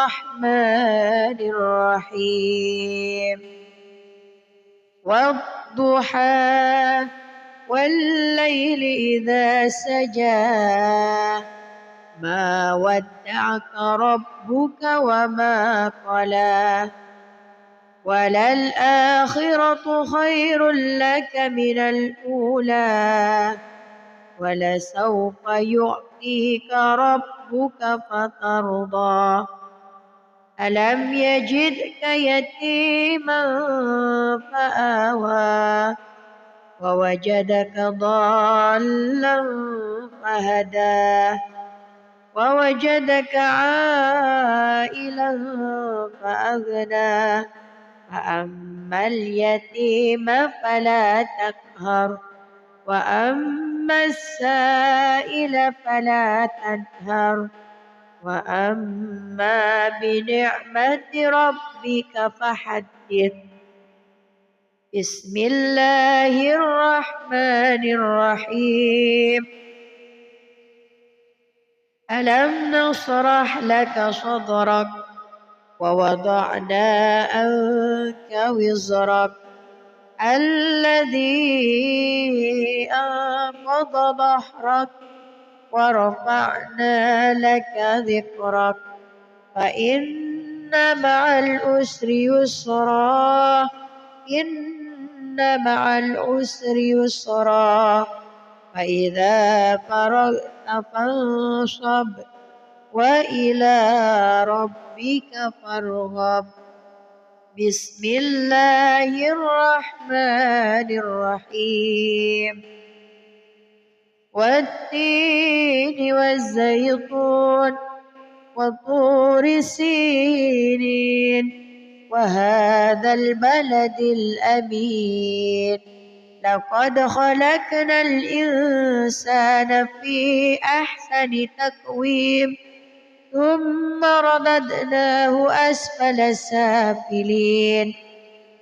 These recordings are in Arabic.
الرحمن الرحيم والضحى والليل إذا سجى ما ودعك ربك وما قلى وللآخرة خير لك من الأولى ولسوف يعطيك ربك فترضى ألم يجدك يتيما فآوى ووجدك ضالا فهدى ووجدك عائلا فأغنى فأما اليتيم فلا تقهر وأما السائل فلا تنهر وأما بنعمة ربك فحدث بسم الله الرحمن الرحيم ألم نشرح لك صدرك ووضعنا عنك وزرك الذي أنقض ظهرك ورفعنا لك ذكرك فإن مع العسر يسرا إن مع العسر يسرا فإذا فرغت فانصب وإلى ربك فارغب بسم الله الرحمن الرحيم والتين والزيتون وطور سينين وهذا البلد الأمين لقد خلقنا الإنسان في أحسن تقويم ثم رددناه أسفل سافلين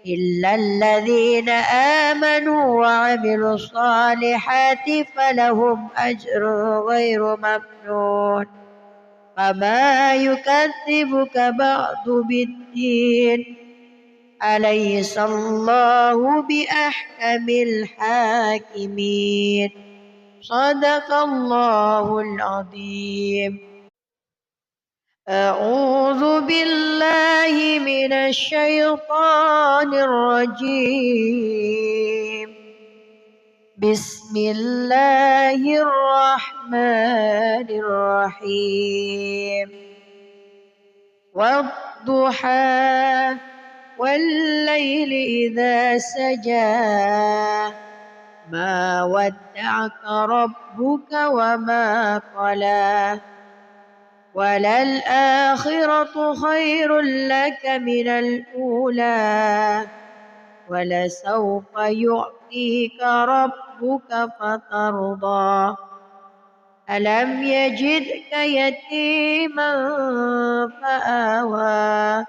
إلا الذين آمنوا وعملوا الصالحات فلهم أجر غير ممنون فما يكذبك بعد بالدين أليس الله بأحكم الحاكمين صدق الله العظيم أعوذ بالله من الشيطان الرجيم بسم الله الرحمن الرحيم والضحى والليل إذا سجى ما ودعك ربك وما قلى وللآخرة خير لك من الأولى ولسوف يعطيك ربك فترضى ألم يجدك يتيما فآوى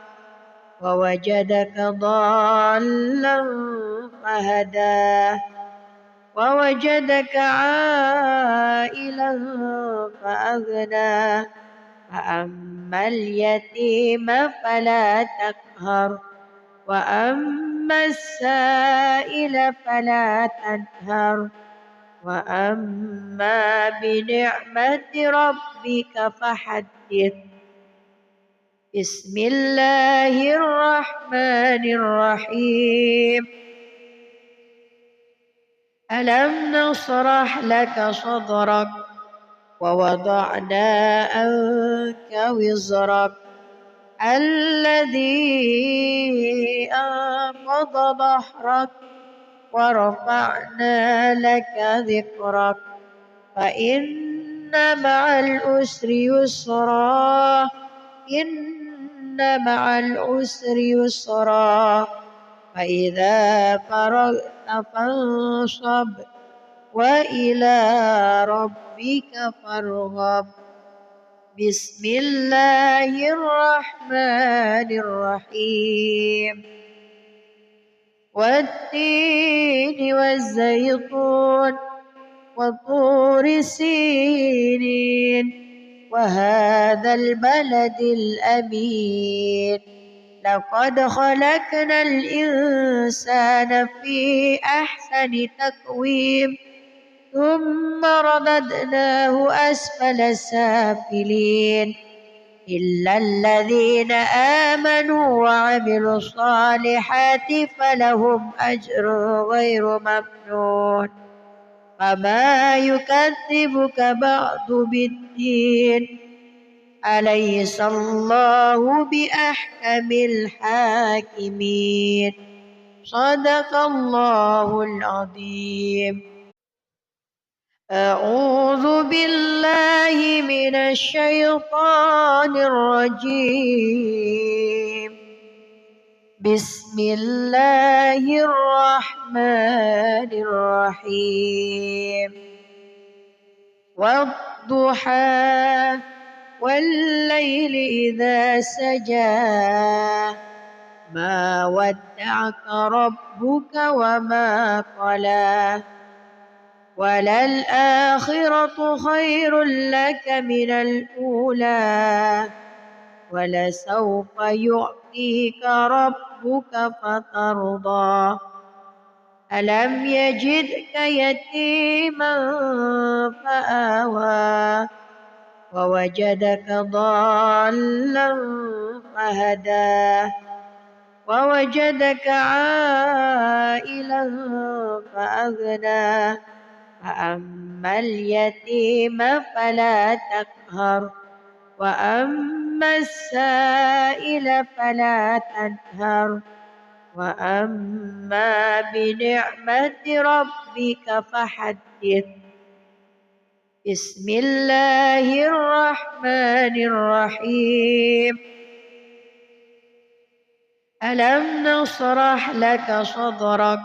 ووجدك ضالا فهدى ووجدك عائلا فأغنى فأما اليتيم فلا تقهر وأما السائل فلا تنهر وأما بنعمة ربك فحدث بسم الله الرحمن الرحيم ألم نشرح لك صدرك ووضعنا عنك وزرك الذي أنقض ظهرك ورفعنا لك ذكرك فإن مع العسر يسرا إن مع العسر يسرا فإذا فرغت فانصب وإلى ربك فارغب بسم الله الرحمن الرحيم والتين والزيتون وطور سينين وهذا البلد الأمين لقد خلقنا الإنسان في أحسن تقويم ثم رددناه أسفل سافلين إلا الذين آمنوا وعملوا الصالحات فلهم أجر غير ممنون فما يكذبك بعد بالدين أليس الله بأحكم الحاكمين صدق الله العظيم. أعوذ بالله من الشيطان الرجيم بسم الله الرحمن الرحيم والضحى والليل إذا سجى ما ودعك ربك وما قلى وللآخرة خير لك من الأولى ولسوف يعطيك ربك فترضى ألم يجدك يتيما فآوى ووجدك ضالا فهدى ووجدك عائلا فأغنى فأما اليتيم فلا تقهر وأما السائل فلا تنهر وأما بنعمة ربك فحدث. بسم الله الرحمن الرحيم ألم نشرح لك صدرك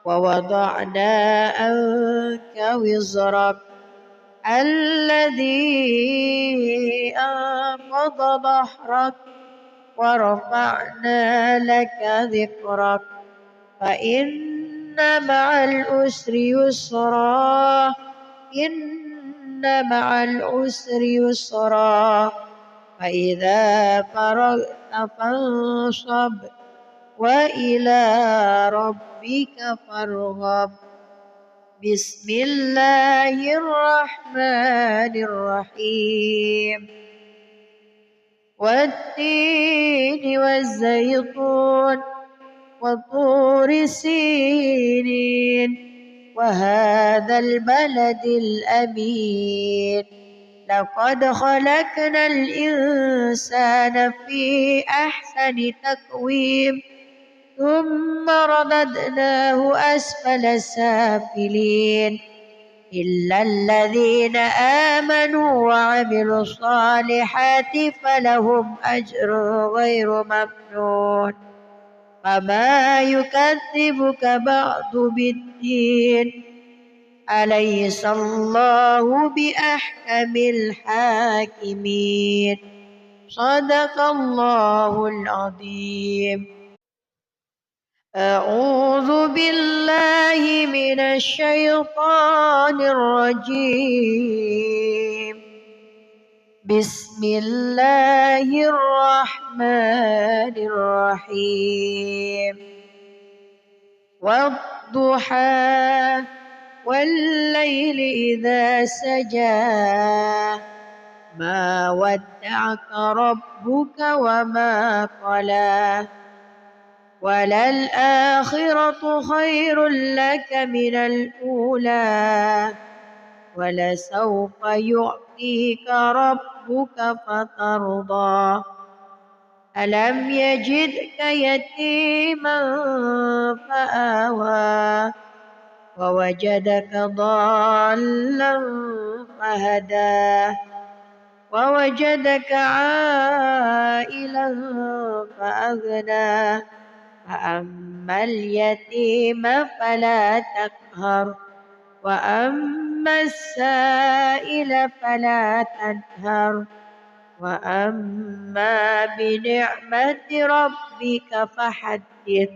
ووضعنا عنك وزرك الذي أنقض ظهرك ورفعنا لك ذكرك فإن مع العسر يسرا إن مع العسر يسرا فإذا فرغت فانصب وإلى ربك فارغب. بسم الله الرحمن الرحيم والتين والزيتون وطور سينين وهذا البلد الأمين لقد خلقنا الإنسان في أحسن تقويم ثم رددناه أسفل سافلين إلا الذين آمنوا وعملوا الصالحات فلهم أجر غير ممنون فما يكذبك بعد بالدين أليس الله بأحكم الحاكمين صدق الله العظيم. أعوذ بالله من الشيطان الرجيم بسم الله الرحمن الرحيم والضحى والليل إذا سجى ما ودعك ربك وما قلى وللآخرة خير لك من الأولى ولسوف يعطيك ربك فترضى ألم يجدك يتيما فآوى ووجدك ضالا فهدى ووجدك عائلا فأغنى فأما اليتيم فلا تقهر وأما السائل فلا تنهر وأما بنعمة ربك فحدث.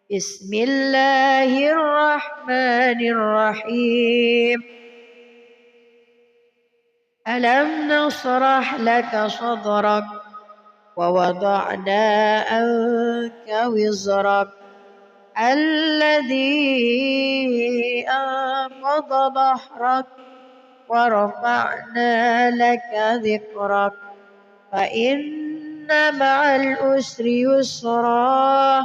بسم الله الرحمن الرحيم ألم نشرح لك صدرك ووضعنا عنك وزرك الذي أنقض ظهرك ورفعنا لك ذكرك فإن مع العسر يسرا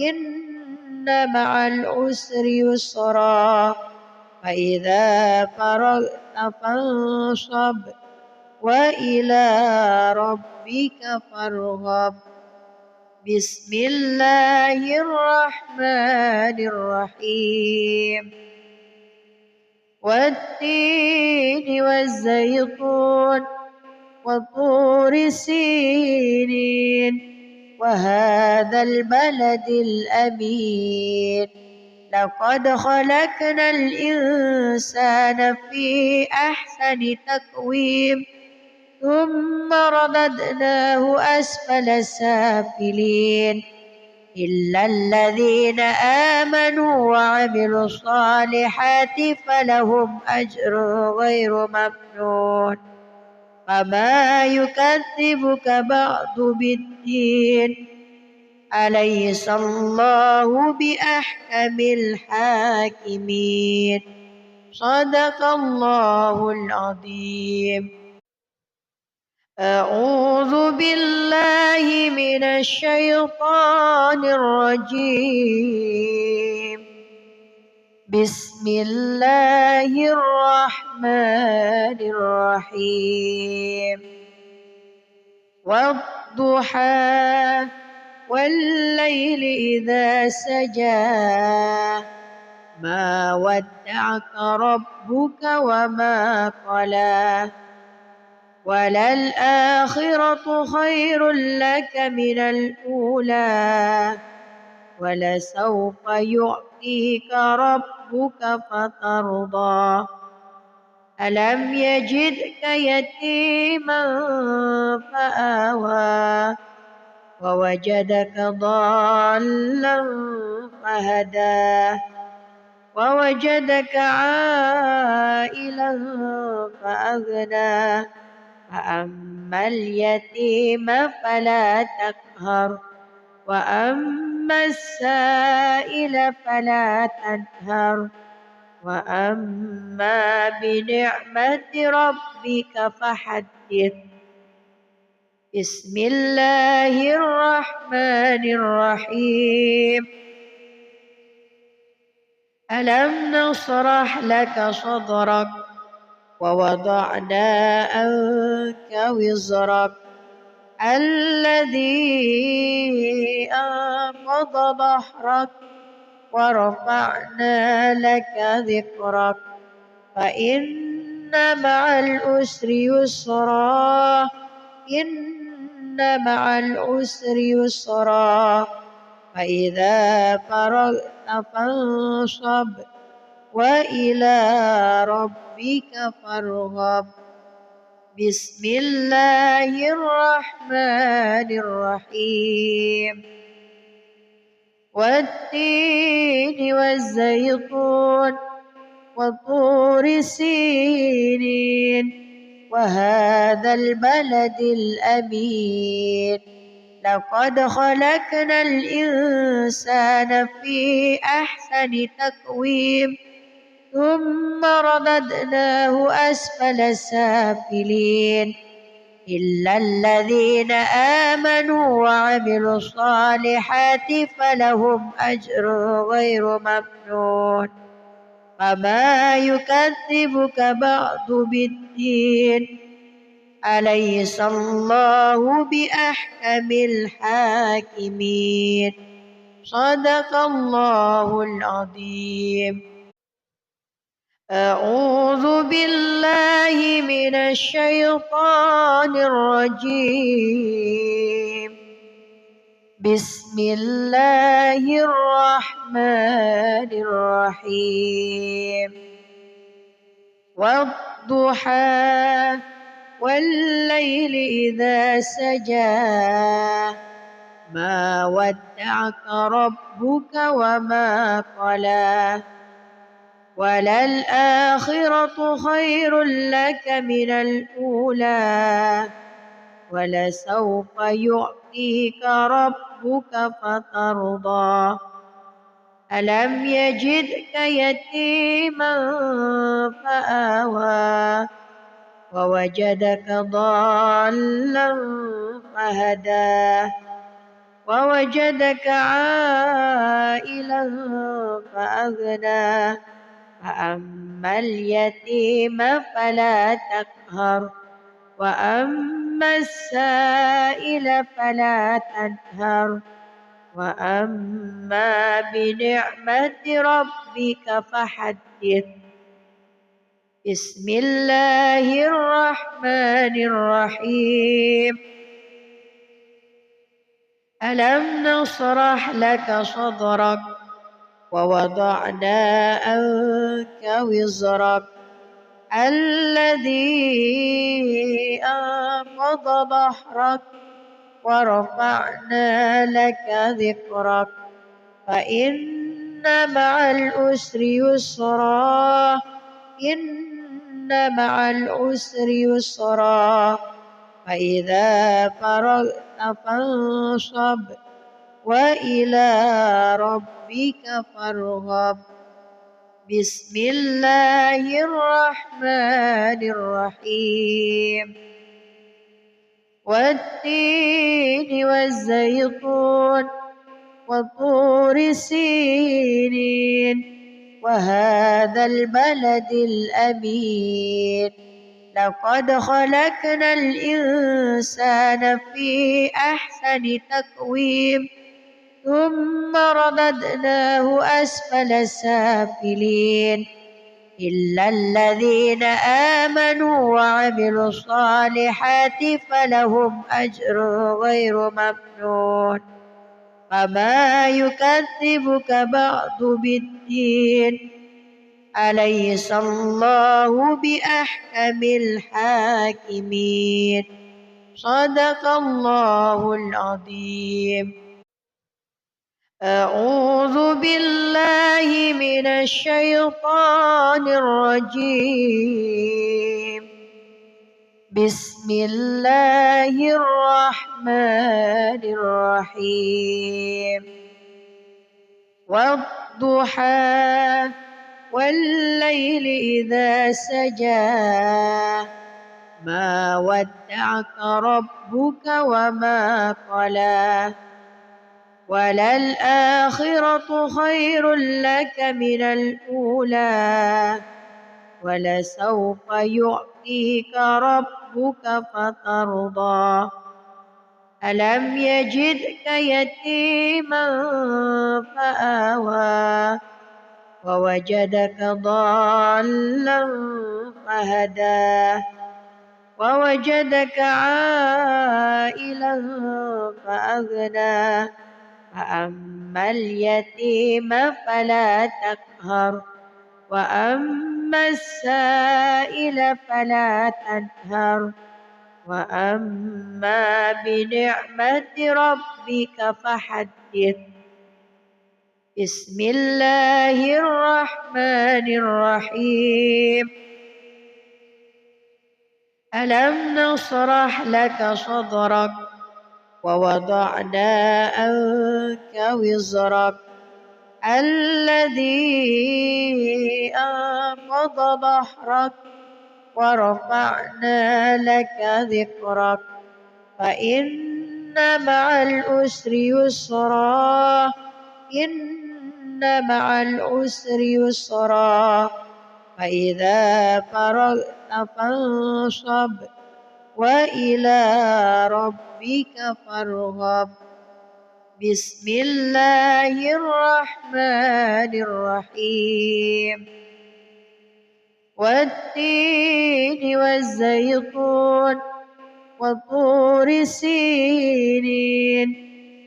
إن مع العسر يسرا فإذا فرغت فانصب وإلى ربك فارغب بسم الله الرحمن الرحيم والتين والزيتون وطور سينين وهذا البلد الأمين لقد خلقنا الإنسان في أحسن تقويم ثم رددناه أسفل سافلين إلا الذين آمنوا وعملوا الصالحات فلهم أجر غير ممنون فما يكذبك بعد بالدين أليس الله بأحكم الحاكمين صدق الله العظيم. أعوذ بالله من الشيطان الرجيم بسم الله الرحمن الرحيم والضحى والليل إذا سجى ما ودعك ربك وما قلى وللآخرة خير لك من الأولى ولسوف يعطيك ربك فترضى ألم يجدك يتيما فآوى ووجدك ضالا فهدى ووجدك عائلا فأغنى فأما اليتيم فلا تقهر وأما السائل فلا تنهر وأما بنعمة ربك فحدث بسم الله الرحمن الرحيم ألم نشرح لك صدرك ووضعنا عنك وزرك الذي أنقض ظهرك ورفعنا لك ذكرك فإن مع العسر يسرا إن مع العسر يسرا فإذا فرغت فانصب وإلى ربك فارغب بسم الله الرحمن الرحيم والتين والزيتون وطور سينين وهذا البلد الأمين لقد خلقنا الإنسان في أحسن تقويم ثم رددناه أسفل سافلين إلا الذين آمنوا وعملوا الصالحات فلهم أجر غير ممنون فما يكذبك بعد بالدين أليس الله بأحكم الحاكمين صدق الله العظيم. أعوذ بالله من الشيطان الرجيم بسم الله الرحمن الرحيم والضحى والليل إذا سجى ما ودعك ربك وما قلى وللآخرة خير لك من الأولى ولسوف يعطيك ربك فترضى ألم يجدك يتيما فآوى ووجدك ضالا فهدى ووجدك عائلا فأغنى فأما اليتيم فلا تقهر وأما السائل فلا تنهر وأما بنعمة ربك فحدث بسم الله الرحمن الرحيم ألم نشرح لك صدرك ووضعنا عنك وزرك الذي أنقض ظهرك ورفعنا لك ذكرك فإن مع العسر يسرا إن مع العسر يسرا فإذا فرغت فانصب وإلى ربك فارغب بسم الله الرحمن الرحيم والتين والزيتون وطور سينين وهذا البلد الأمين لقد خلقنا الإنسان في أحسن تقويم ثم رددناه أسفل سافلين إلا الذين آمنوا وعملوا الصالحات فلهم أجر غير ممنون فما يكذبك بعد بالدين أليس الله بأحكم الحاكمين صدق الله العظيم أعوذ بالله من الشيطان الرجيم بسم الله الرحمن الرحيم والضحى والليل إذا سجى ما ودعك ربك وما قلى وللآخرة خير لك من الأولى ولسوف يعطيك ربك فترضى ألم يجدك يتيما فآوى ووجدك ضالا فهدى ووجدك عائلا فأغنى فأما اليتيم فلا تقهر وأما السائل فلا تنهر وأما بنعمة ربك فحدث بسم الله الرحمن الرحيم ألم نشرح لك صدرك ووضعنا عنك وزرك الذي أنقض ظهرك ورفعنا لك ذكرك فإن مع العسر يسرا إن مع العسر يسرا فإذا فرغت فانصب وإلى ربك فارغب بسم الله الرحمن الرحيم والتين والزيتون وطور سينين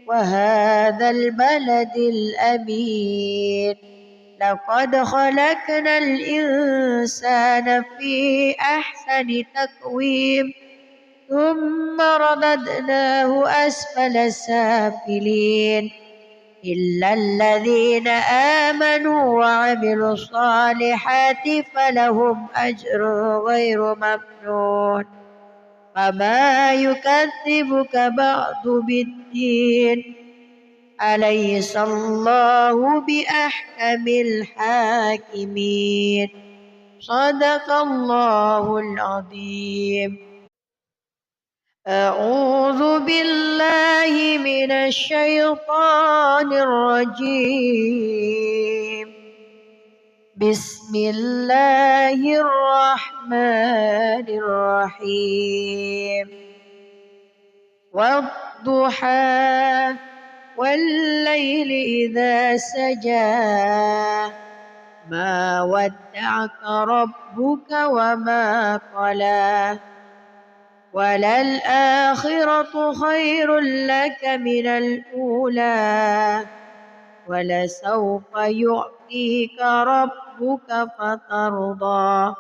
وهذا البلد الأمين لقد خلقنا الإنسان في أحسن تقويم ثم رددناه أسفل سافلين إلا الذين آمنوا وعملوا الصالحات فلهم أجر غير ممنون فما يكذبك بعد بالدين أليس الله بأحكم الحاكمين صدق الله العظيم. أعوذ بالله من الشيطان الرجيم. بسم الله الرحمن الرحيم. والضحى والليل إذا سجى ما ودعك ربك وما قلى وللآخرة خير لك من الأولى ولسوف يعطيك ربك فترضى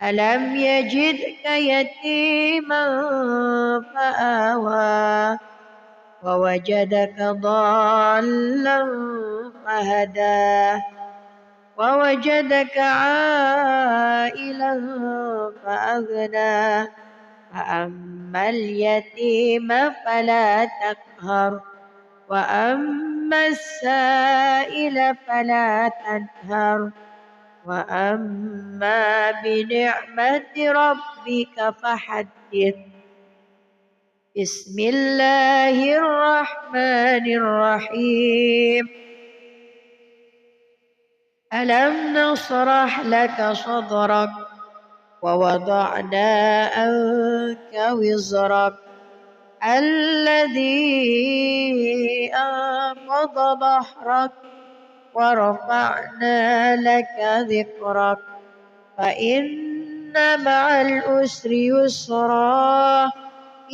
ألم يجدك يتيما فآوى ووجدك ضالا فهدى ووجدك عائلا فأغنى فأما اليتيم فلا تقهر وأما السائل فلا تنهر وأما بنعمة ربك فحدث. بسم الله الرحمن الرحيم. ألم نشرح لك صدرك ووضعنا عنك وزرك الذي أنقض ظهرك ورفعنا لك ذكرك فإن مع العسر يسرا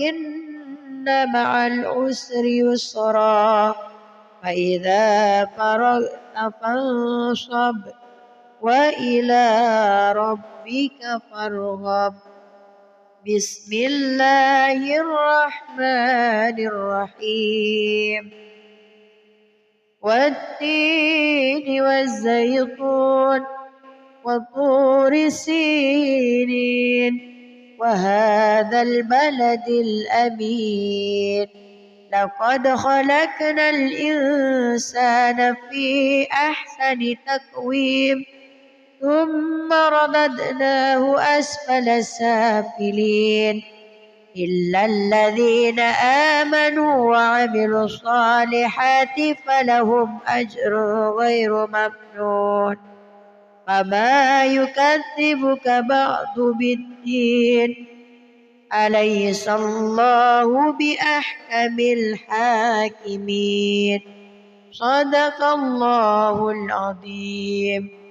إن مع العسر يسرا فإذا فرغت فانصب وإلى ربك فارغب. بسم الله الرحمن الرحيم. والتين والزيتون وطور سينين وهذا البلد الأمين لقد خلقنا الإنسان في أحسن تقويم ثم رددناه أسفل سافلين إلا الذين آمنوا وعملوا الصالحات فلهم أجر غير ممنون فما يكذبك بعد بالدين أليس الله بأحكم الحاكمين صدق الله العظيم.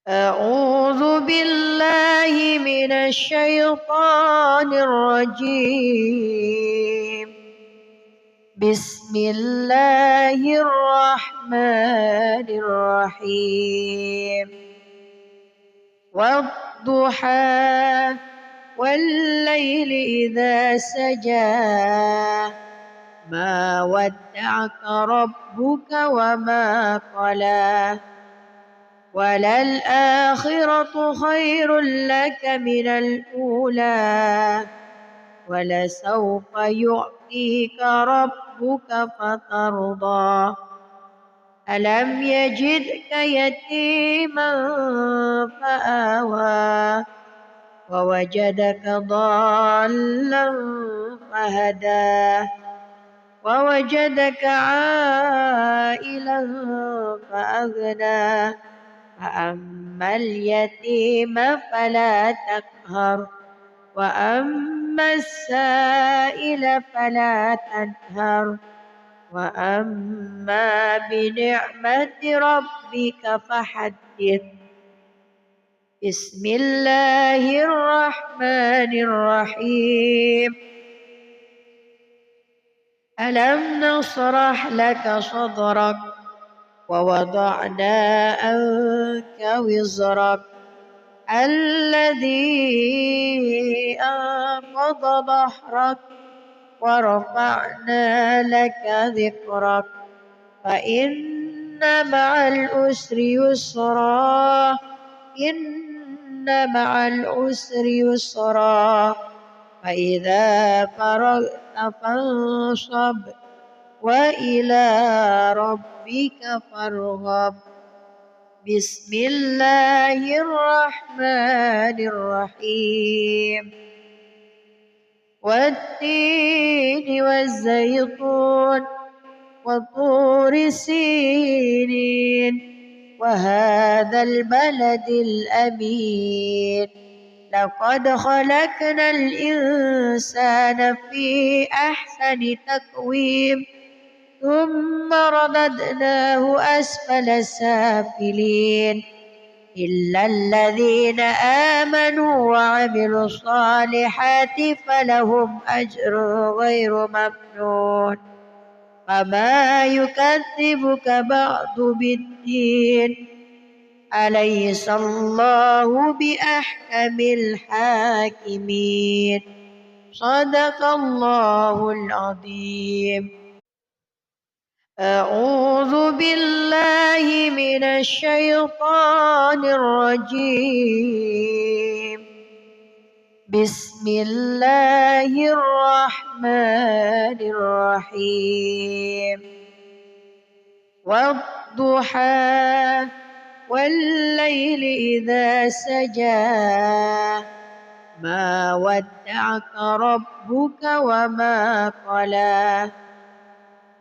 أعوذ بالله من الشيطان الرجيم. بسم الله الرحمن الرحيم. والضحى والليل إذا سجى ما ودعك ربك وما قلى وللآخرة خير لك من الأولى ولسوف يعطيك ربك فترضى ألم يجدك يتيما فآوى ووجدك ضالا فهدى ووجدك عائلا فأغنى فأما اليتيم فلا تقهر وأما السائل فلا تنهر وأما بنعمة ربك فحدث. بسم الله الرحمن الرحيم. ألم نشرح لك صدرك ووضعنا عنك وزرك الذي أنقض ظهرك ورفعنا لك ذكرك فإن مع العسر يسرا إن مع العسر يسرا فإذا فرغت فانصب وإلى ربك فارغب بسم الله الرحمن الرحيم والتين والزيتون وطور سينين وهذا البلد الأمين لقد خلقنا الإنسان في أحسن تقويم ثم رددناه أسفل سافلين إلا الذين آمنوا وعملوا الصالحات فلهم أجر غير ممنون فما يكذبك بعد بالدين أليس الله بأحكم الحاكمين صدق الله العظيم أعوذ بالله من الشيطان الرجيم بسم الله الرحمن الرحيم والضحى والليل إذا سجى ما ودعك ربك وما قلى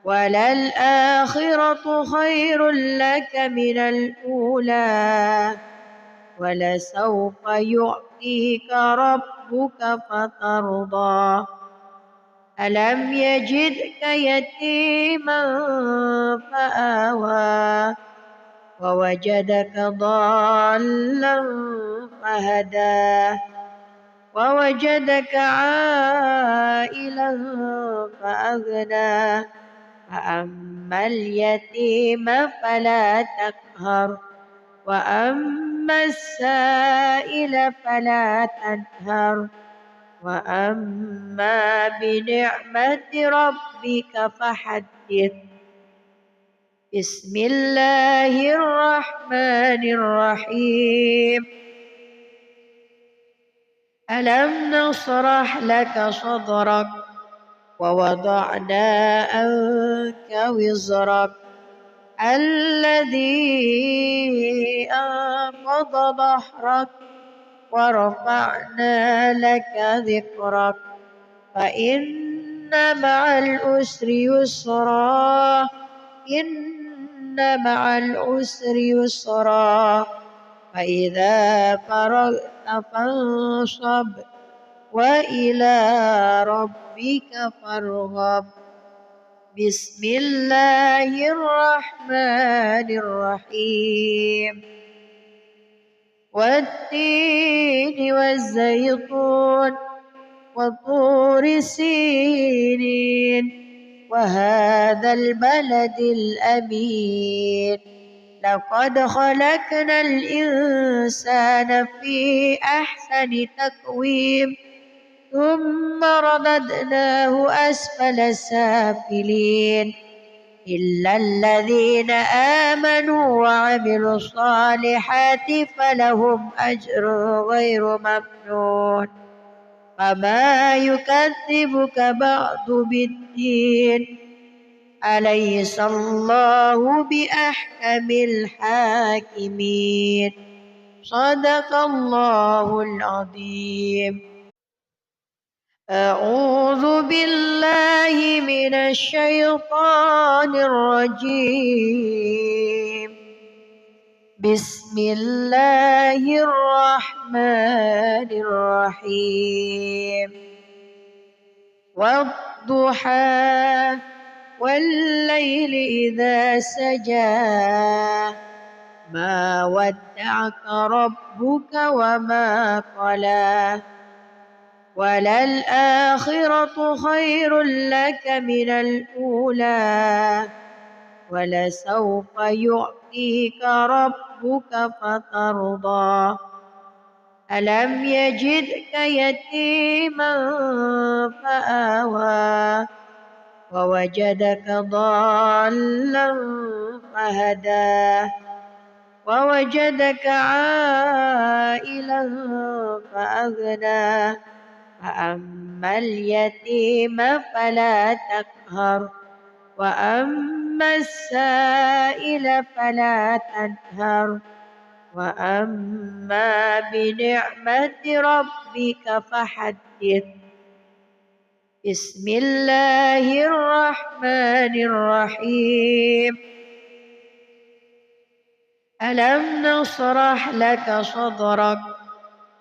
وللآخرة خير لك من الأولى ولسوف يعطيك ربك فترضى ألم يجدك يتيما فآوى ووجدك ضالا فهدى ووجدك عائلا فأغنى فأما اليتيم فلا تقهر وأما السائل فلا تنهر وأما بنعمة ربك فحدث بسم الله الرحمن الرحيم ألم نشرح لك صدرك ووضعنا عنك وزرك الذي أنقض ظهرك ورفعنا لك ذكرك فإن مع العسر يسرا إن مع العسر يسرا فإذا فرغت فانصب وإلى ربك فارغب بسم الله الرحمن الرحيم والتين والزيتون وطور سينين وهذا البلد الأمين لقد خلقنا الإنسان في أحسن تقويم ثم رددناه أسفل سافلين إلا الذين آمنوا وعملوا الصالحات فلهم أجر غير ممنون فما يكذبك بعد بالدين أليس الله بأحكم الحاكمين صدق الله العظيم أعوذ بالله من الشيطان الرجيم بسم الله الرحمن الرحيم والضحى والليل إذا سجى ما ودعك ربك وما قلى وللآخرة خير لك من الأولى ولسوف يعطيك ربك فترضى ألم يجدك يتيما فآوى ووجدك ضالا فهدى ووجدك عائلا فأغنى فأما اليتيم فلا تقهر وأما السائل فلا تنهر وأما بنعمة ربك فحدث. بسم الله الرحمن الرحيم. ألم نشرح لك صدرك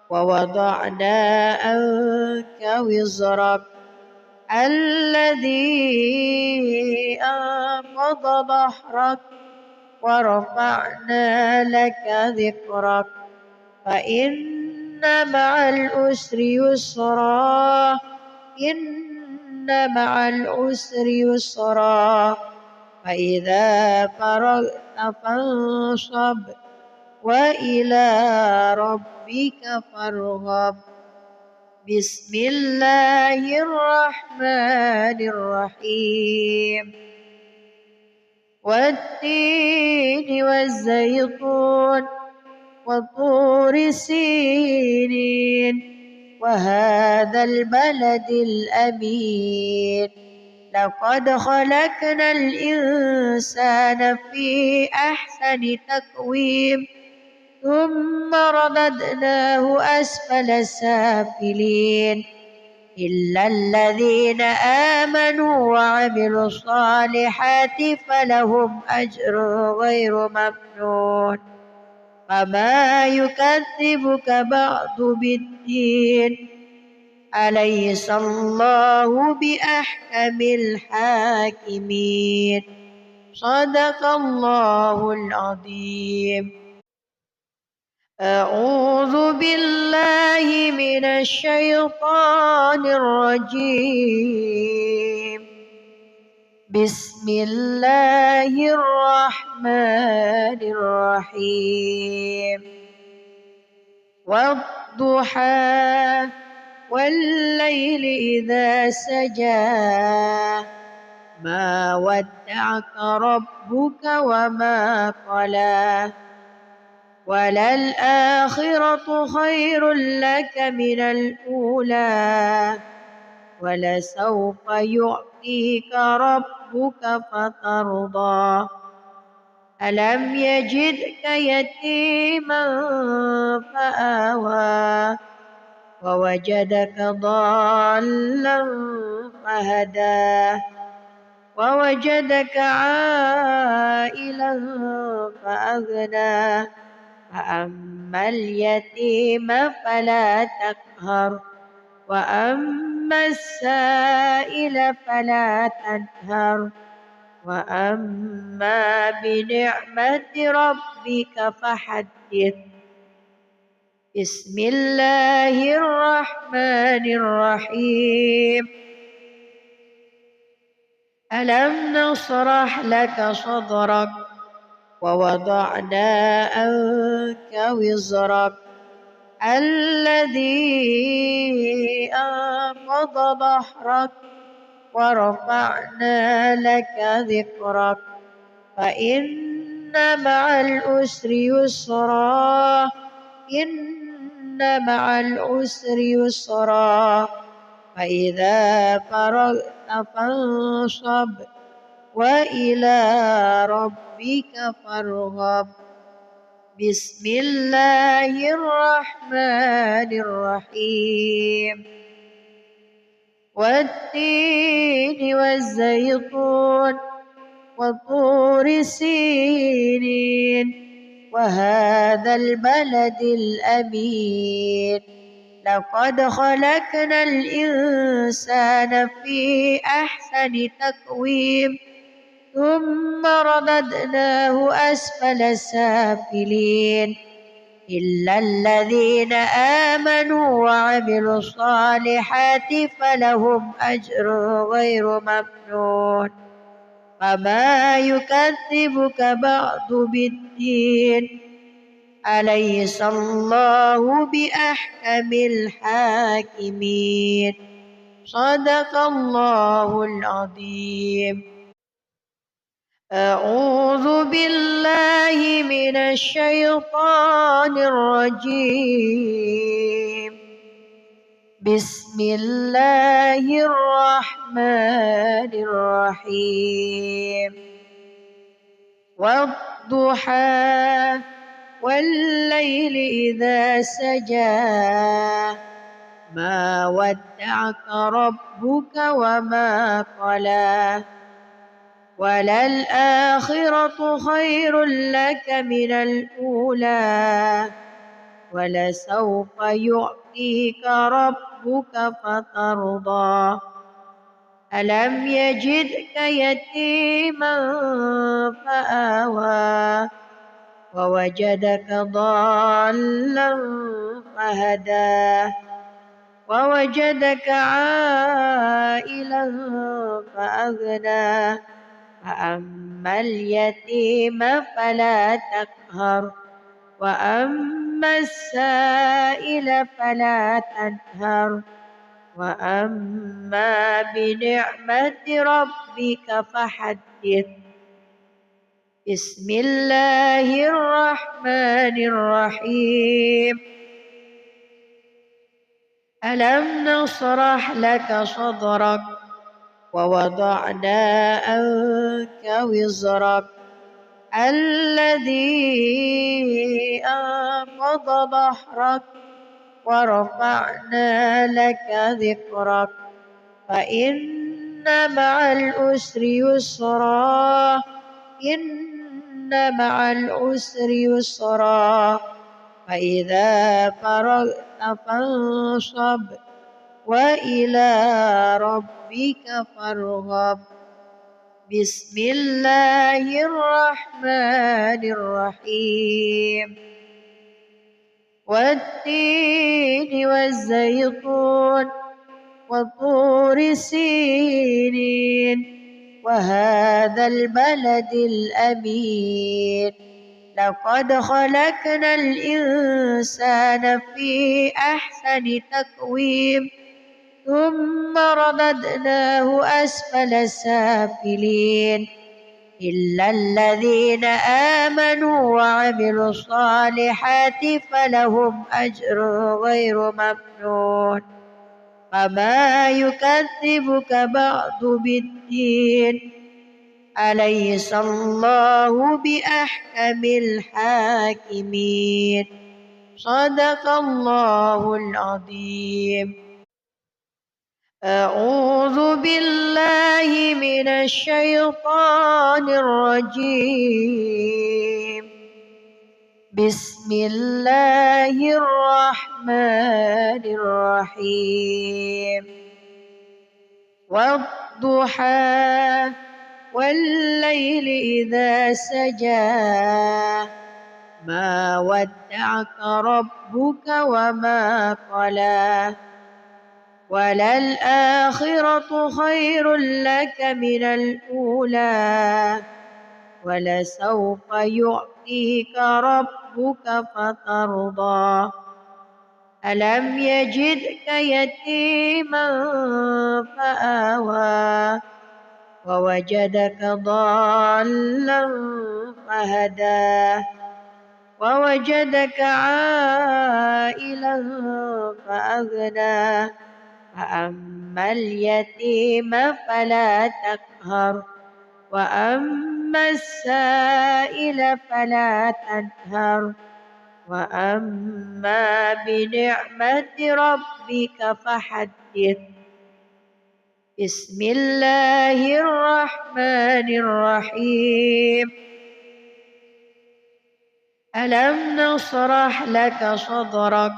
ووضعنا عنك وزرك الذي أنقض ظهرك ورفعنا لك ذكرك فإن مع العسر يسرا إن مع العسر يسرا فإذا فرغت فانصب وإلى ربك فارغب. بسم الله الرحمن الرحيم. والتين والزيتون وطور سينين وهذا البلد الأمين لقد خلقنا الإنسان في أحسن تقويم ثم رددناه أسفل سافلين إلا الذين آمنوا وعملوا الصالحات فلهم أجر غير ممنون فما يكذبك بعد بالدين أليس الله بأحكم الحاكمين. صدق الله العظيم. أعوذ بالله من الشيطان الرجيم. بسم الله الرحمن الرحيم. والضحى والليل إذا سجى ما ودعك ربك وما قلى وللآخرة خير لك من الأولى ولسوف يعطيك ربك فترضى ألم يجدك يتيما فآوى ووجدك ضالا فهدى ووجدك عائلا فأغنى فأما اليتيم فلا تقهر وأما السائل فلا تنهر وأما بنعمة ربك فحدث. بسم الله الرحمن الرحيم. ألم نشرح لك صدرك ووضعنا عنك وزرك الذي أنقض ظهرك ورفعنا لك ذكرك فإن مع العسر يسرا إن مع العسر يسرا فإذا فرغت فانصب وإلى ربك فارغب. بسم الله الرحمن الرحيم. والتين والزيتون وطور سينين وهذا البلد الأمين لقد خلقنا الإنسان في أحسن تقويم ثم رددناه أسفل سافلين إلا الذين آمنوا وعملوا الصالحات فلهم أجر غير ممنون فما يكذبك بعد بالدين أليس الله بأحكم الحاكمين. صدق الله العظيم. أعوذ بالله من الشيطان الرجيم. بسم الله الرحمن الرحيم. والضحى والليل إذا سجى ما ودعك ربك وما قلى وللآخرة خير لك من الأولى ولسوف يعطيك ربك فترضى ألم يجدك يتيما فآوى ووجدك ضالا فهدى ووجدك عائلا فأغنى فأما اليتيم فلا تقهر وأما السائل فلا تنهر وأما بنعمة ربك فحدث. بسم الله الرحمن الرحيم. ألم نشرح لك صدرك ووضعنا عنك وزرك الذي أنقض ظهرك ورفعنا لك ذكرك فإن مع العسر يسرا إن مع العسر يسرا فإذا فرغت فانصب وإلى ربك فارغب. بسم الله الرحمن الرحيم. والتين والزيتون وطور سينين وهذا البلد الأمين لقد خلقنا الإنسان في أحسن تقويم ثم رددناه أسفل سافلين إلا الذين آمنوا وعملوا الصالحات فلهم أجر غير ممنون فما يكذبك بعد بالدين أليس الله بأحكم الحاكمين. صدق الله العظيم. أعوذ بالله من الشيطان الرجيم. بسم الله الرحمن الرحيم. والضحى والليل إذا سجى ما ودعك ربك وما قلى وللآخرة خير لك من الأولى ولسوف يعطيك ربك فترضى ألم يجدك يتيما فآوى ووجدك ضالا فهدى ووجدك عائلا فأغنى فأما اليتيم فلا تقهر وأما السائل فلا تنهر وأما بنعمة ربك فحدث. بسم الله الرحمن الرحيم. ألم نشرح لك صدرك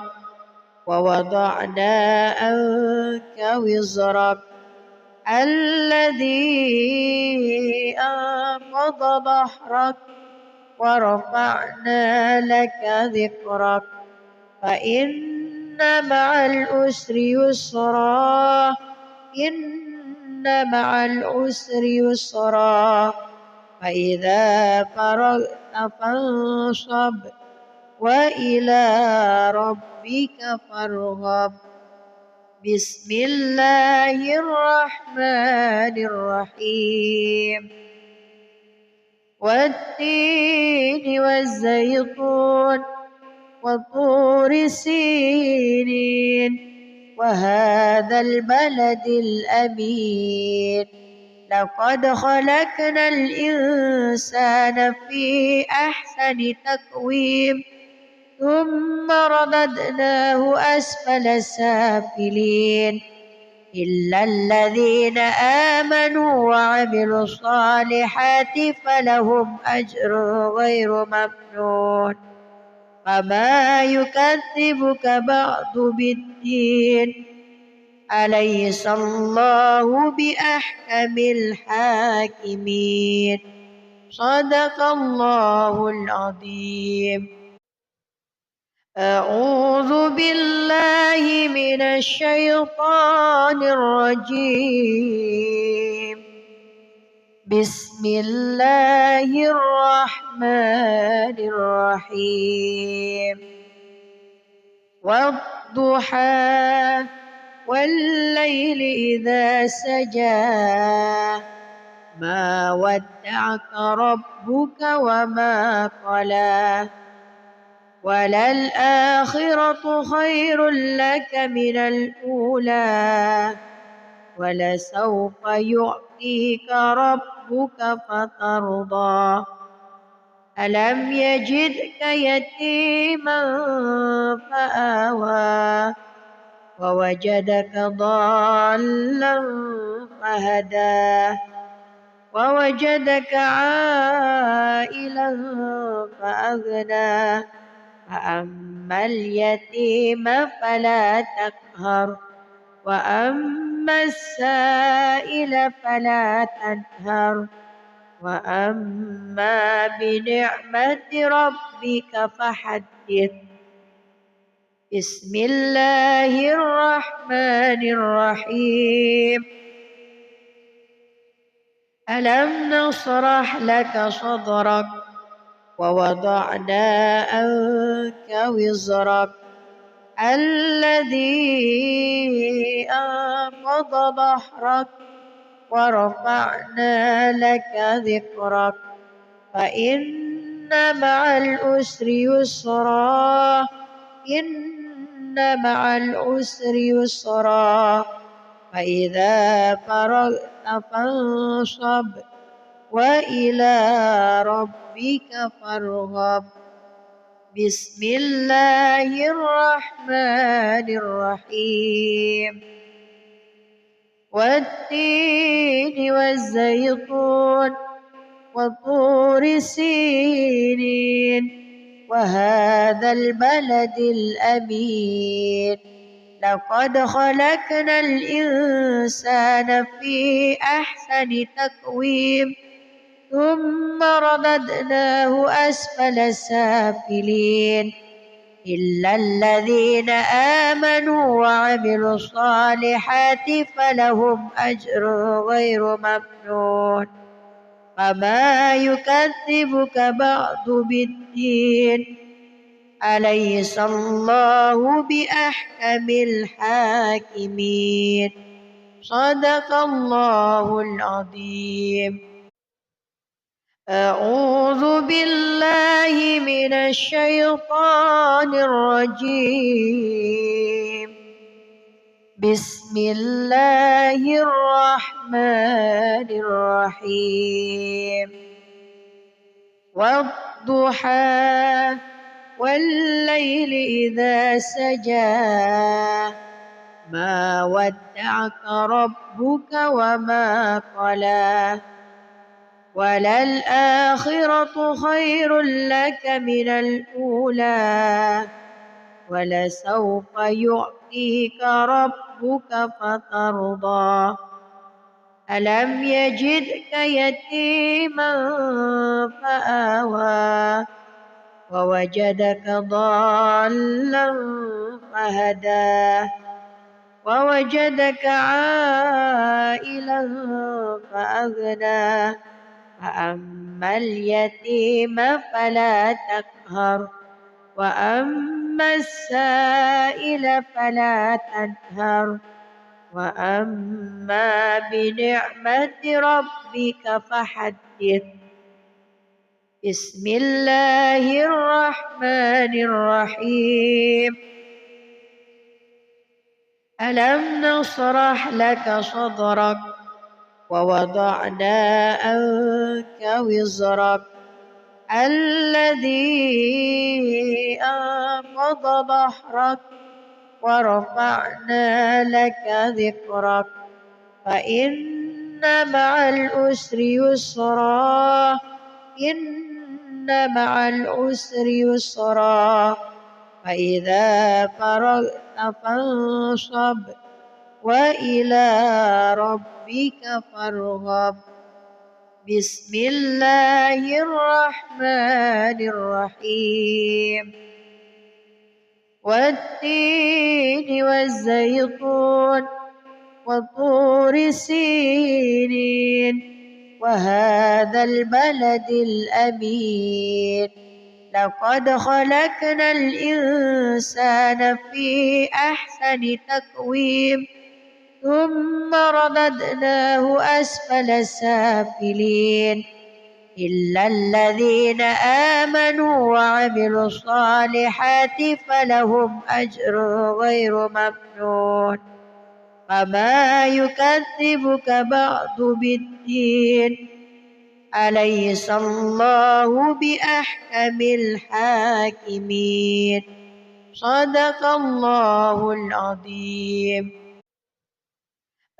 ووضعنا عنك وزرك الذي أنقض ظهرك ورفعنا لك ذكرك فإن مع العسر يسرا إن مع العسر يسرا فإذا فرغت فانصب وإلى ربك فارغب. بسم الله الرحمن الرحيم والتين والزيتون وطور سينين وهذا البلد الأمين لقد خلقنا الإنسان في أحسن تقويم ثم رددناه أسفل سافلين إلا الذين آمنوا وعملوا الصالحات فلهم أجر غير ممنون فما يكذبك بعد بالدين أليس الله بأحكم الحاكمين صدق الله العظيم. أعوذ بالله من الشيطان الرجيم بسم الله الرحمن الرحيم والضحى والليل إذا سجى ما ودعك ربك وما قلى وللآخرة خير لك من الأولى ولسوف يعطيك ربك فترضى ألم يجدك يتيما فآوى ووجدك ضالا فهدى ووجدك عائلا فأغنى فأما اليتيم فلا تقهر وأما السائل فلا تنهر وأما بنعمة ربك فحدث. بسم الله الرحمن الرحيم ألم نشرح لك صدرك ووضعنا عنك وزرك الذي أنقض ظهرك ورفعنا لك ذكرك فإن مع العسر يسرا إن مع العسر يسرا فإذا فرغت فانصب وإلى ربك فارغب. بسم الله الرحمن الرحيم والتين والزيتون وطور سينين وهذا البلد الأمين لقد خلقنا الإنسان في أحسن تقويم ثم رددناه أسفل سافلين إلا الذين آمنوا وعملوا الصالحات فلهم أجر غير ممنون فما يكذبك بعد بالدين أليس الله بأحكم الحاكمين صدق الله العظيم. أعوذ بالله من الشيطان الرجيم بسم الله الرحمن الرحيم والضحى والليل إذا سجى ما ودعك ربك وما قلى وللآخرة خير لك من الأولى ولسوف يعطيك ربك فترضى ألم يجدك يتيما فآوى ووجدك ضالا فهدى ووجدك عائلا فأغنى فأما اليتيم فلا تقهر وأما السائل فلا تنهر وأما بنعمة ربك فحدث. بسم الله الرحمن الرحيم. ألم نشرح لك صدرك ووضعنا عنك وزرك الذي أنقض ظهرك ورفعنا لك ذكرك فإن مع العسر يسرا إن مع العسر يسرا فإذا فرغت فانصب وإلى ربك فارغب. بسم الله الرحمن الرحيم. والتين والزيتون وطور سينين وهذا البلد الأمين لقد خلقنا الإنسان في أحسن تقويم ثم رددناه أسفل سافلين إلا الذين آمنوا وعملوا الصالحات فلهم أجر غير ممنون. فما يكذبك بعد بالدين أليس الله بأحكم الحاكمين. صدق الله العظيم.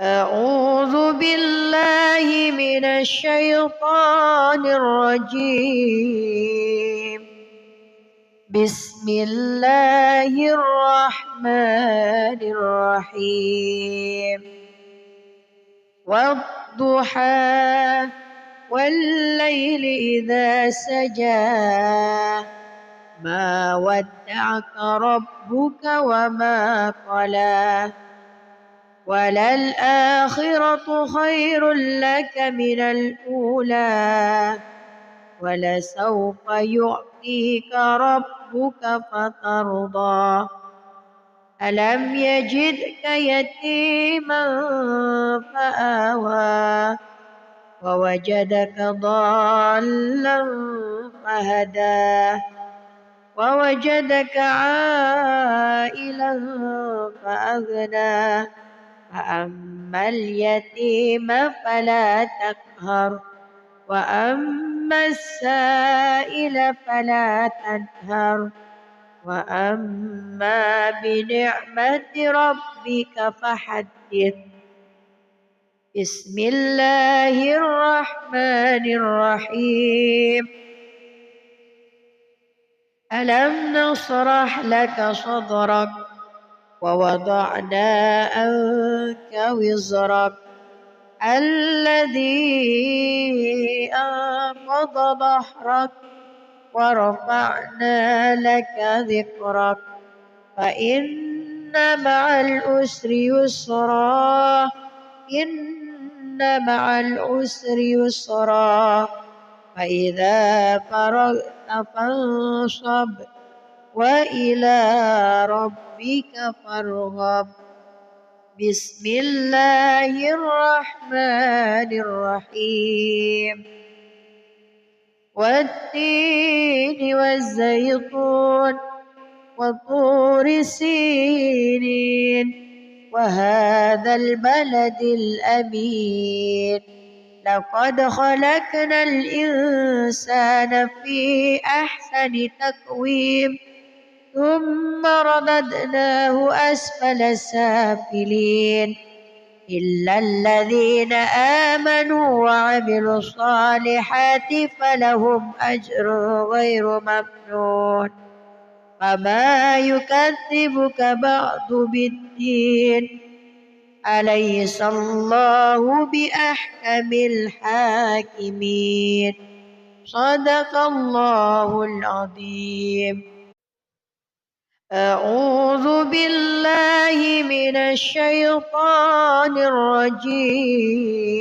أعوذ بالله من الشيطان الرجيم. بسم الله الرحمن الرحيم. والضحى والليل إذا سجى ما ودعك ربك وما قلى وللآخرة خير لك من الأولى ولسوف يعطيك ربك فترضى. ألم يجدك يتيما فآوى ووجدك ضالا فهدى ووجدك عائلا فأغنى فأما اليتيم فلا تقهر وأما السائل فلا تنهر وأما بنعمة ربك فحدث. بسم الله الرحمن الرحيم. ألم نشرح لك صدرك ووضعنا عنك وزرك الذي أنقض ظهرك ورفعنا لك ذكرك فإن مع العسر يسرا إن مع العسر يسرا فإذا فرغت فانصب وإلى ربك فارغب. بسم الله الرحمن الرحيم. والتين والزيتون وطور سينين وهذا البلد الأمين لقد خلقنا الإنسان في أحسن تقويم ثم رددناه أسفل سافلين إلا الذين آمنوا وعملوا الصالحات فلهم أجر غير ممنون. فما يكذبك بعد بالدين أليس الله بأحكم الحاكمين. صدق الله العظيم. أعوذ بالله من الشيطان الرجيم.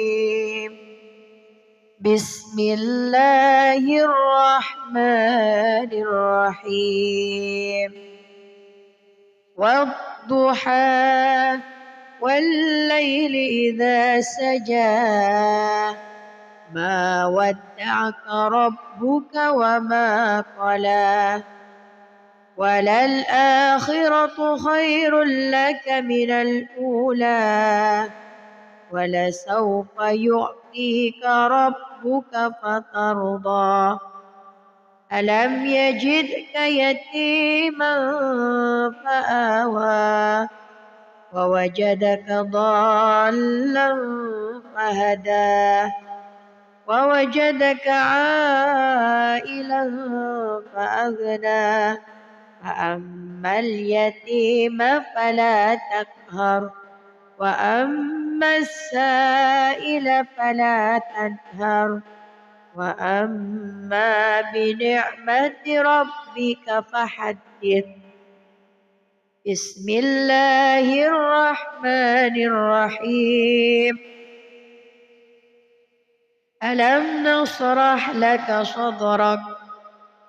بسم الله الرحمن الرحيم. والضحى والليل إذا سجى ما ودعك ربك وما قلى وللآخرة خير لك من الأولى ولسوف يعطيك ربك فترضى ألم يجدك يتيما فآوى ووجدك ضالا فهدى ووجدك عائلا فأغنى فأما اليتيم فلا تقهر وأما السائل فلا تنهر وأما بنعمة ربك فحدث بسم الله الرحمن الرحيم ألم نشرح لك صدرك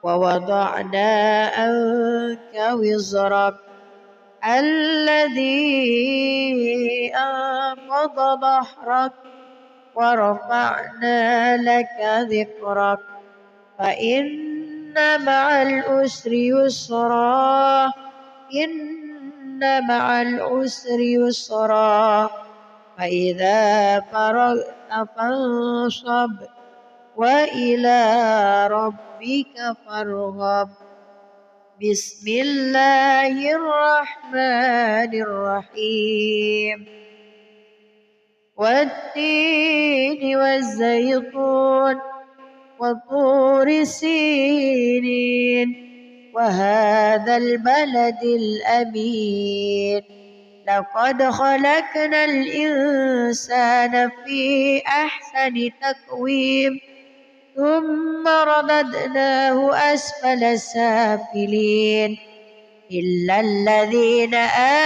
ووضعنا عنك وزرك الذي أنقض ظهرك ورفعنا لك ذكرك فإن مع العسر يسرا إن مع العسر يسرا فإذا فرغت فانصب وإلى ربك فارغب بسم الله الرحمن الرحيم والتين والزيتون وطور سينين وهذا البلد الأمين لقد خلقنا الإنسان في أحسن تقويم ثم رددناه أسفل سافلين إلا الذين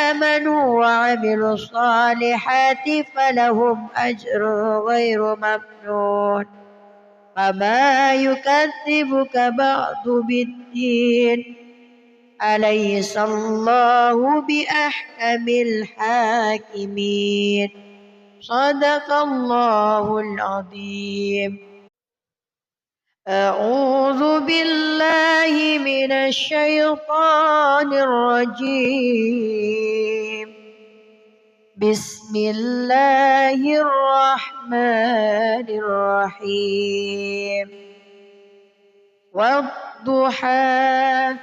آمنوا وعملوا الصالحات فلهم أجر غير ممنون فما يكذبك بعد بالدين أليس الله بأحكم الحاكمين صدق الله العظيم أعوذ بالله من الشيطان الرجيم بسم الله الرحمن الرحيم والضحى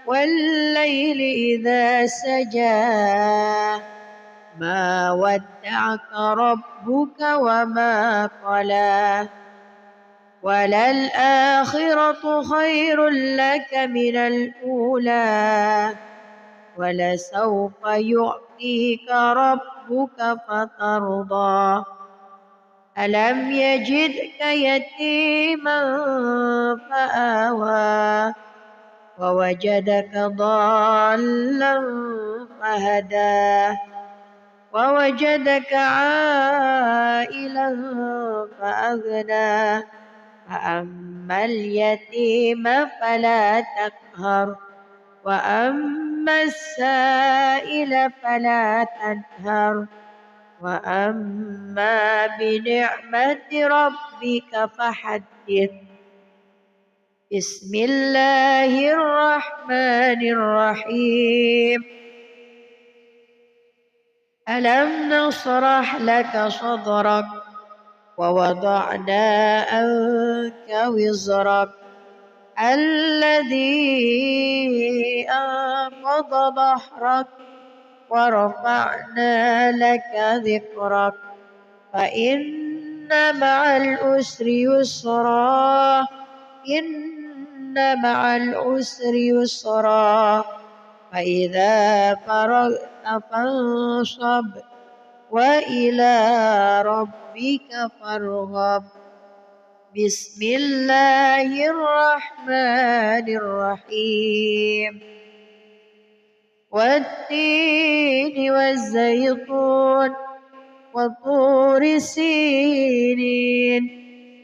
والليل إذا سجى ما ودعك ربك وما قلى وللآخرة خير لك من الأولى ولسوف يعطيك ربك فترضى ألم يجدك يتيما فآوى ووجدك ضالا فهدى ووجدك عائلا فأغنى فأما اليتيم فلا تقهر وأما السائل فلا تنهر وأما بنعمة ربك فحدث بسم الله الرحمن الرحيم ألم نشرح لك صدرك ووضعنا عنك وزرك الذي أنقض ظهرك ورفعنا لك ذكرك فإن مع العسر يسرا إن مع العسر يسرا فإذا فرغت فانصب وإلى ربك فارغب بسم الله الرحمن الرحيم والتين والزيتون وطور سينين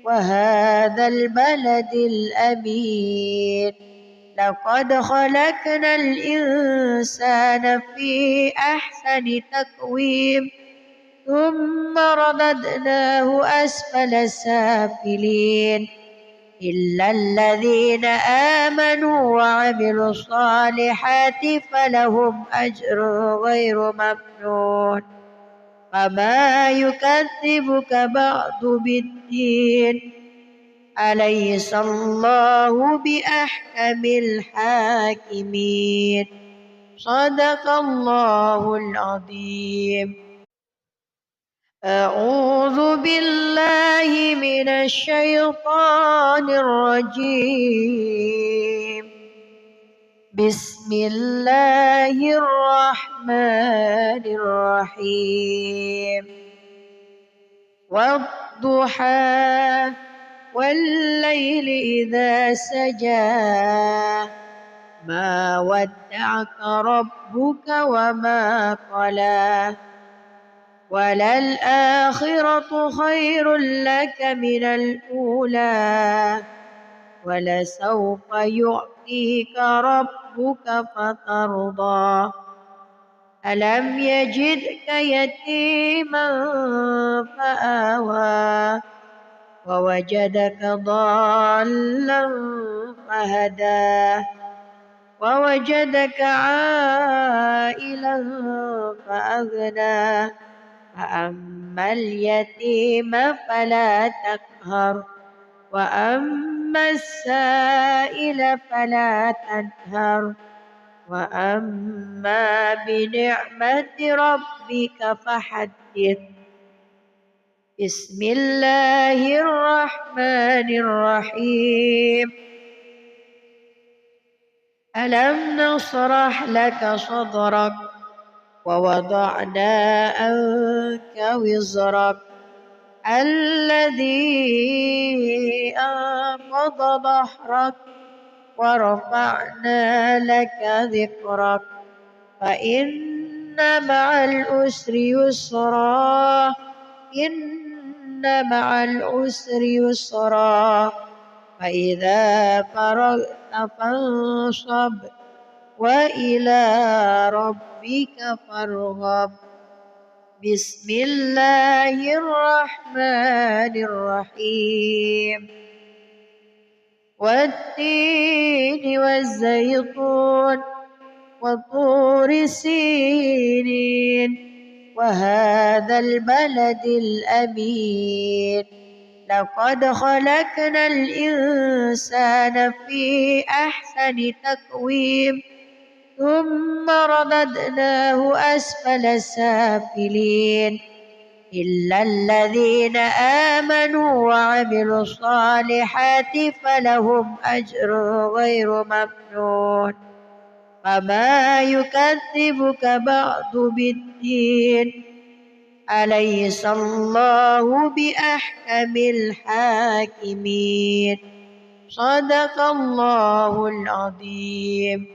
وهذا البلد الأمين لقد خلقنا الإنسان في أحسن تقويم ثم رددناه أسفل سافلين إلا الذين آمنوا وعملوا الصالحات فلهم أجر غير ممنون فما يكذبك بعد بالدين أليس الله بأحكم الحاكمين صدق الله العظيم. أعوذ بالله من الشيطان الرجيم. بسم الله الرحمن الرحيم. والضحى والليل إذا سجى ما ودعك ربك وما قلى وللآخرة خير لك من الأولى ولسوف يعطيك ربك فترضى ألم يجدك يتيما فآوى ووجدك ضالا فهدى ووجدك عائلا فأغنى فأما اليتيم فلا تقهر وأما السائل فلا تنهر وأما بنعمة ربك فحدث. بسم الله الرحمن الرحيم. ألم نشرح لك صدرك ووضعنا عنك وزرك الذي أنقض ظهرك ورفعنا لك ذكرك فإن مع العسر يسرا إن مع العسر يسرا فإذا فرغت فانصب وإلى ربك فارغب. بسم الله الرحمن الرحيم. والتين والزيتون وطور سينين وهذا البلد الأمين لقد خلقنا الإنسان في أحسن تقويم ثم رددناه أسفل سافلين إلا الذين آمنوا وعملوا الصالحات فلهم أجر غير ممنون فما يكذبك بعد بالدين أليس الله بأحكم الحاكمين صدق الله العظيم.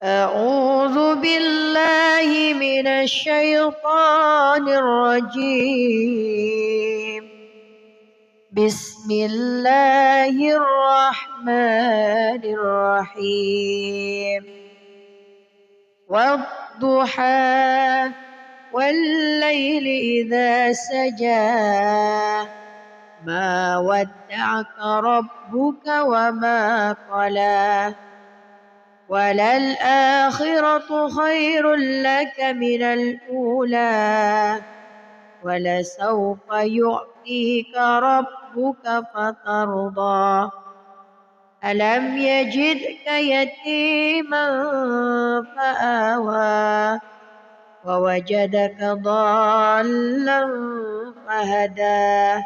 أعوذ بالله من الشيطان الرجيم. بسم الله الرحمن الرحيم. والضحى والليل إذا سجى ما ودعك ربك وما قلى وللآخرة خير لك من الأولى ولسوف يعطيك ربك فترضى ألم يجدك يتيما فآوى ووجدك ضالا فهدى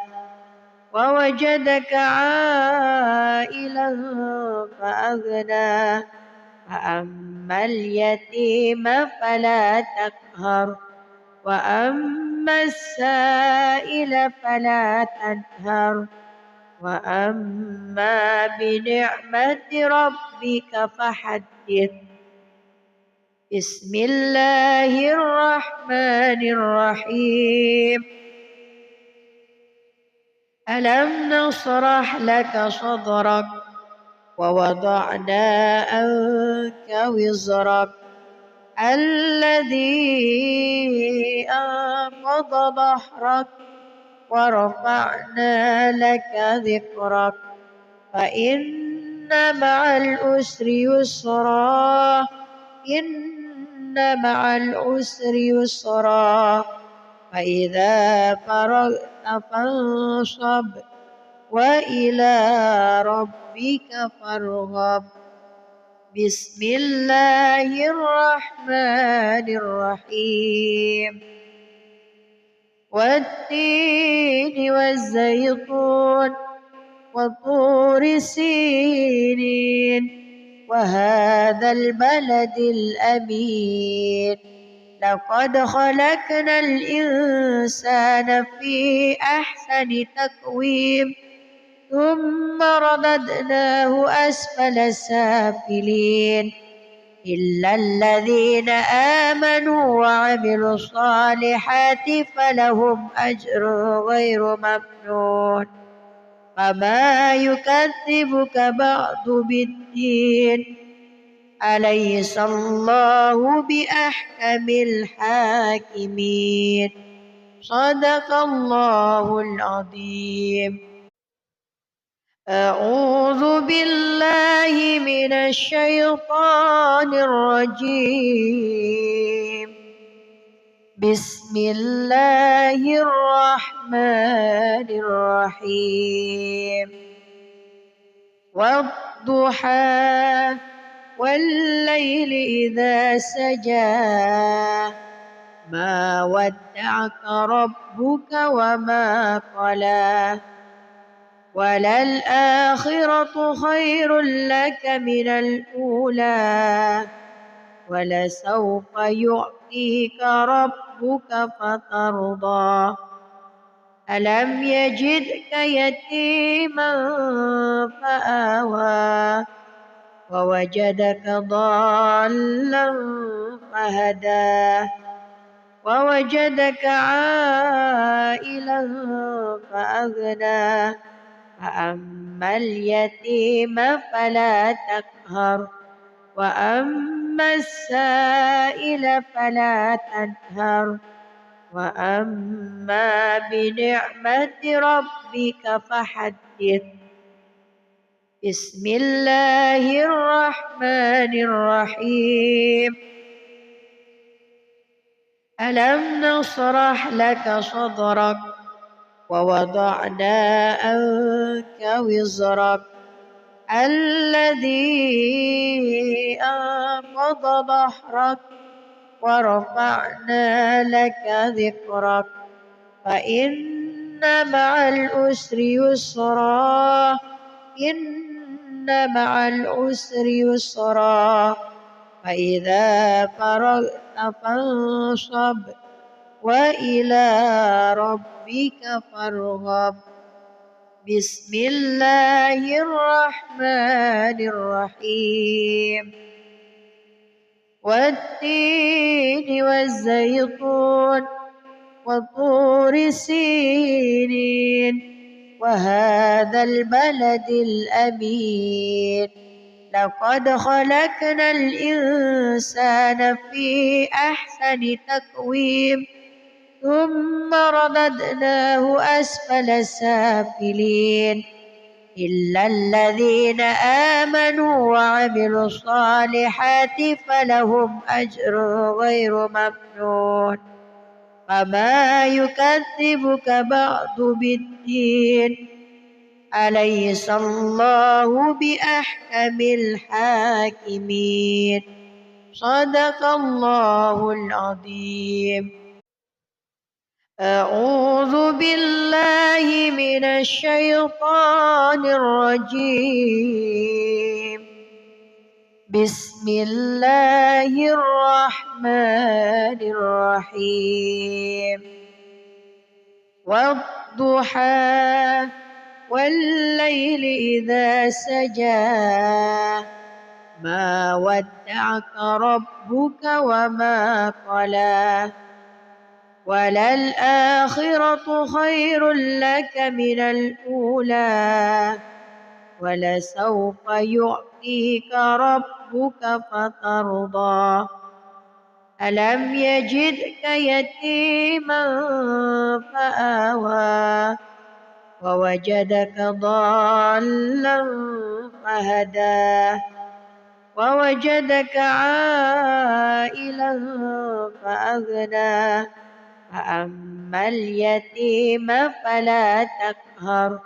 ووجدك عائلا فأغنى فأما اليتيم فلا تقهر وأما السائل فلا تنهر وأما بنعمة ربك فحدث. بسم الله الرحمن الرحيم. ألم نشرح لك صدرك ووضعنا عنك وزرك الذي أنقض ظهرك ورفعنا لك ذكرك فإن مع العسر يسرا إن مع العسر يسرا فإذا فرغت فانصب وإلى ربك فارغب بسم الله الرحمن الرحيم والتين والزيتون وطور سينين وهذا البلد الأمين لقد خلقنا الإنسان في أحسن تقويم ثم رددناه أسفل سافلين إلا الذين آمنوا وعملوا الصالحات فلهم أجر غير ممنون فما يكذبك بعد بالدين أليس الله بأحكم الحاكمين صدق الله العظيم. أعوذ بالله من الشيطان الرجيم بسم الله الرحمن الرحيم والضحى والليل إذا سجى ما ودعك ربك وما قلى وللآخرة خير لك من الأولى ولسوف يعطيك ربك فترضى ألم يجدك يتيما فآوى ووجدك ضالا فهدى ووجدك عائلا فأغنى فأما اليتيم فلا تقهر وأما السائل فلا تنهر وأما بنعمة ربك فحدث بسم الله الرحمن الرحيم ألم نشرح لك صدرك ووضعنا عنك وزرك الذي أنقض ظهرك ورفعنا لك ذكرك فإن مع العسر يسرا إن مع العسر يسرا فإذا فرغت فانصب وإلى ربك فارغب بسم الله الرحمن الرحيم والتين والزيتون وطور سينين وهذا البلد الأمين لقد خلقنا الإنسان في أحسن تقويم ثم رددناه أسفل سافلين إلا الذين آمنوا وعملوا الصالحات فلهم أجر غير ممنون فما يكذبك بعد بالدين أليس الله بأحكم الحاكمين صدق الله العظيم. أعوذ بالله من الشيطان الرجيم بسم الله الرحمن الرحيم والضحى والليل إذا سجى ما ودعك ربك وما قلى وللآخرة خير لك من الأولى ولسوف يعطيك ربك فترضى ألم يجدك يتيما فآوى ووجدك ضالا فهدى ووجدك عائلا فأغنى فأما اليتيم فلا تقهر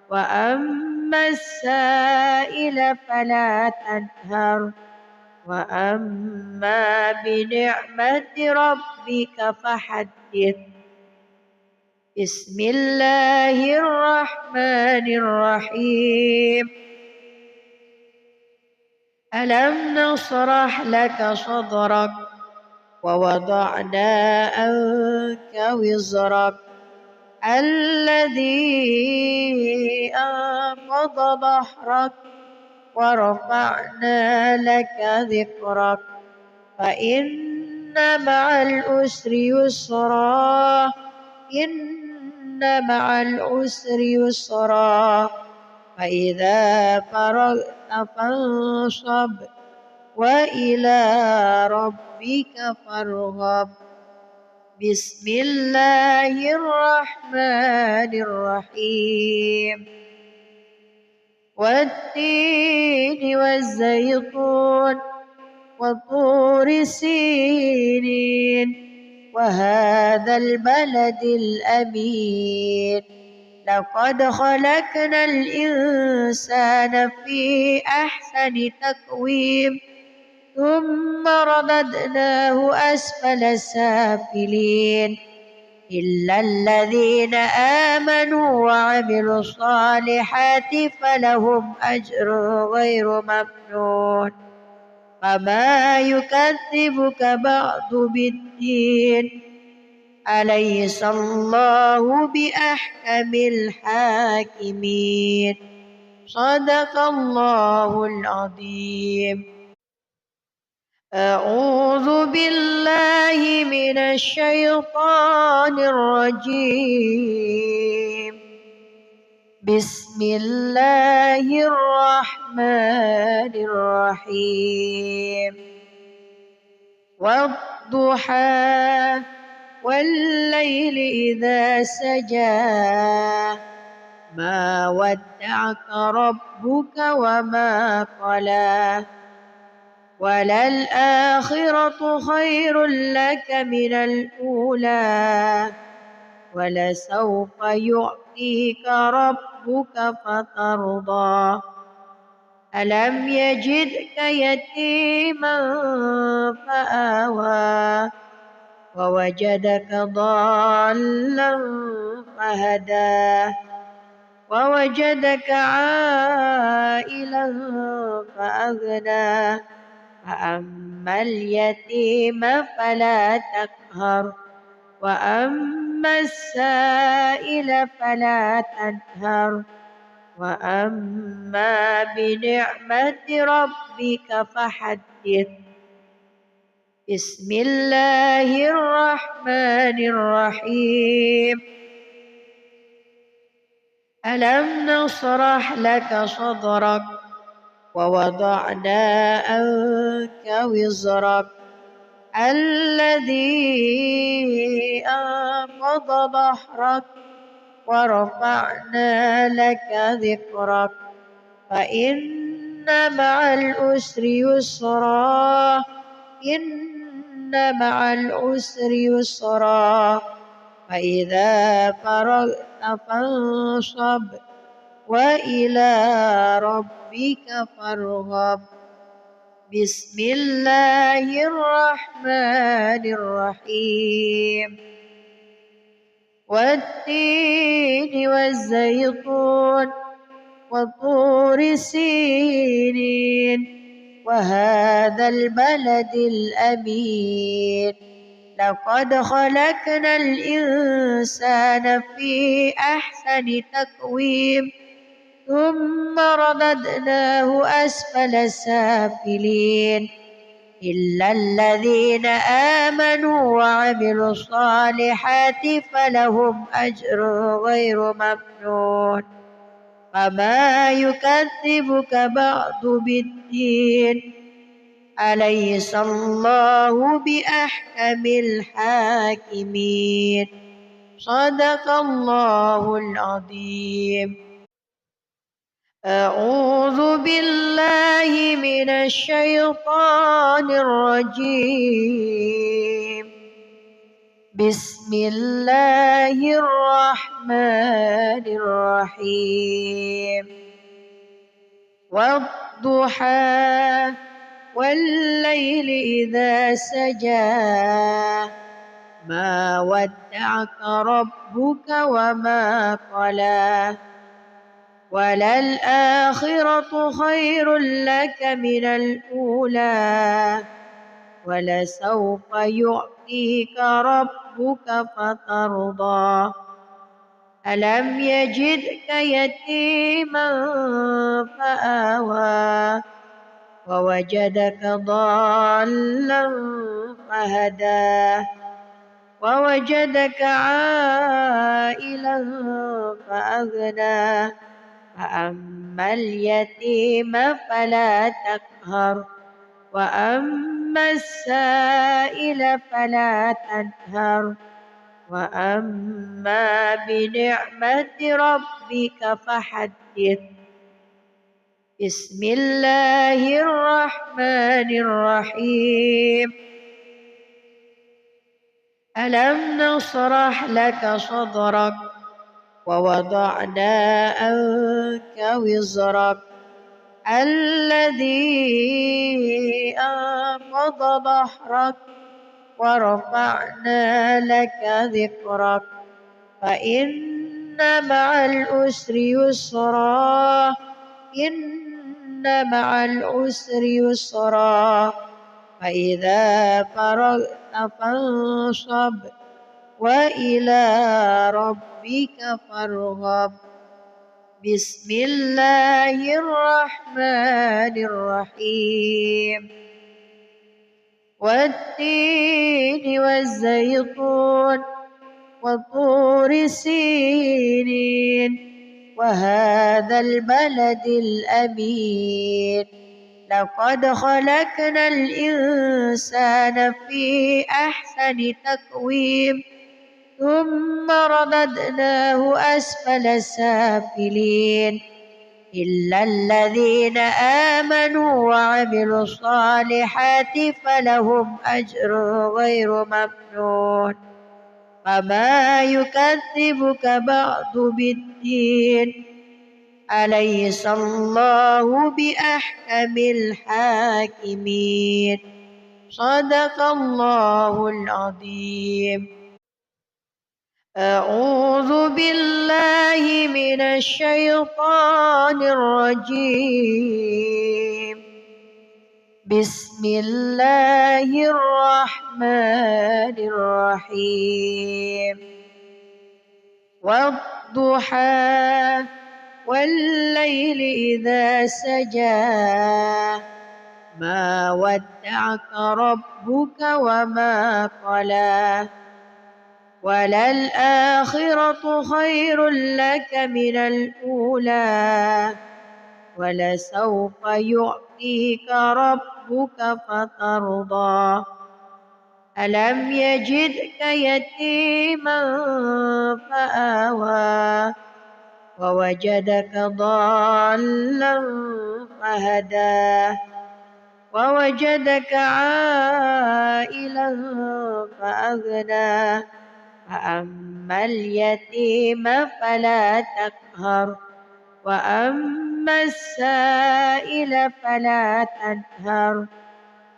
وأما السائل فلا تنهر وأما بنعمة ربك فحدث. بسم الله الرحمن الرحيم. ألم نشرح لك صدرك ووضعنا عنك وزرك الذي أنقض ظهرك ورفعنا لك ذكرك فإن مع العسر يسرا إن مع العسر يسرا فإذا فرغت فانصب وإلى ربك فارغب. بسم الله الرحمن الرحيم. والتين والزيتون وطور سينين وهذا البلد الأمين لقد خلقنا الإنسان في أحسن تقويم ثم رددناه أسفل سافلين إلا الذين آمنوا وعملوا الصالحات فلهم أجر غير ممنون فما يكذبك بعد بالدين أليس الله بأحكم الحاكمين. صدق الله العظيم. أعوذ بالله من الشيطان الرجيم. بسم الله الرحمن الرحيم. والضحى والليل إذا سجى ما ودعك ربك وما قلى وللآخرة خير لك من الأولى ولسوف يعطيك ربك فترضى ألم يجدك يتيما فآوى ووجدك ضالا فهدى ووجدك عائلا فأغنى فأما اليتيم فلا تقهر وأما السائل فلا تنهر وأما بنعمة ربك فحدث. بسم الله الرحمن الرحيم. ألم نشرح لك صدرك ووضعنا عنك وزرك الذي أنقض ظهرك ورفعنا لك ذكرك فإن مع العسر يسرا إن مع العسر يسرا فإذا فرغت فانصب وإلى ربك فارغب. بسم الله الرحمن الرحيم. والتين والزيتون وطور سينين وهذا البلد الأمين لقد خلقنا الإنسان في أحسن تقويم ثم رددناه أسفل سافلين إلا الذين آمنوا وعملوا الصالحات فلهم أجر غير ممنون فما يكذبك بعد بالدين أليس الله بأحكم الحاكمين. صدق الله العظيم. أعوذ بالله من الشيطان الرجيم. بسم الله الرحمن الرحيم. والضحى والليل إذا سجى ما ودعك ربك وما قلى وللآخرة خير لك من الأولى ولسوف يعطيك ربك فترضى ألم يجدك يتيما فآوى ووجدك ضالا فهدى ووجدك عائلا فأغنى فأما اليتيم فلا تقهر وأما السائل فلا تنهر وأما بنعمة ربك فحدث. بسم الله الرحمن الرحيم. ألم نشرح لك صدرك ووضعنا عنك وزرك الذي أنقض ظهرك ورفعنا لك ذكرك فإن مع العسر يسرا إن مع العسر يسرا فإذا فرغت فانصب وإلى ربك فارغب. بسم الله الرحمن الرحيم. والتين والزيتون وطور سينين وهذا البلد الأمين لقد خلقنا الإنسان في أحسن تقويم ثم رددناه أسفل سافلين إلا الذين آمنوا وعملوا الصالحات فلهم أجر غير ممنون فما يكذبك بعد بالدين أليس الله بأحكم الحاكمين. صدق الله العظيم. أعوذ بالله من الشيطان الرجيم. بسم الله الرحمن الرحيم. والضحى والليل إذا سجى ما ودعك ربك وما قلى وللآخرة خير لك من الأولى ولسوف يعطيك ربك فترضى ألم يجدك يتيما فآوى ووجدك ضالا فهدى ووجدك عائلا فأغنى فأما اليتيم فلا تقهر وأما السائل فلا تنهر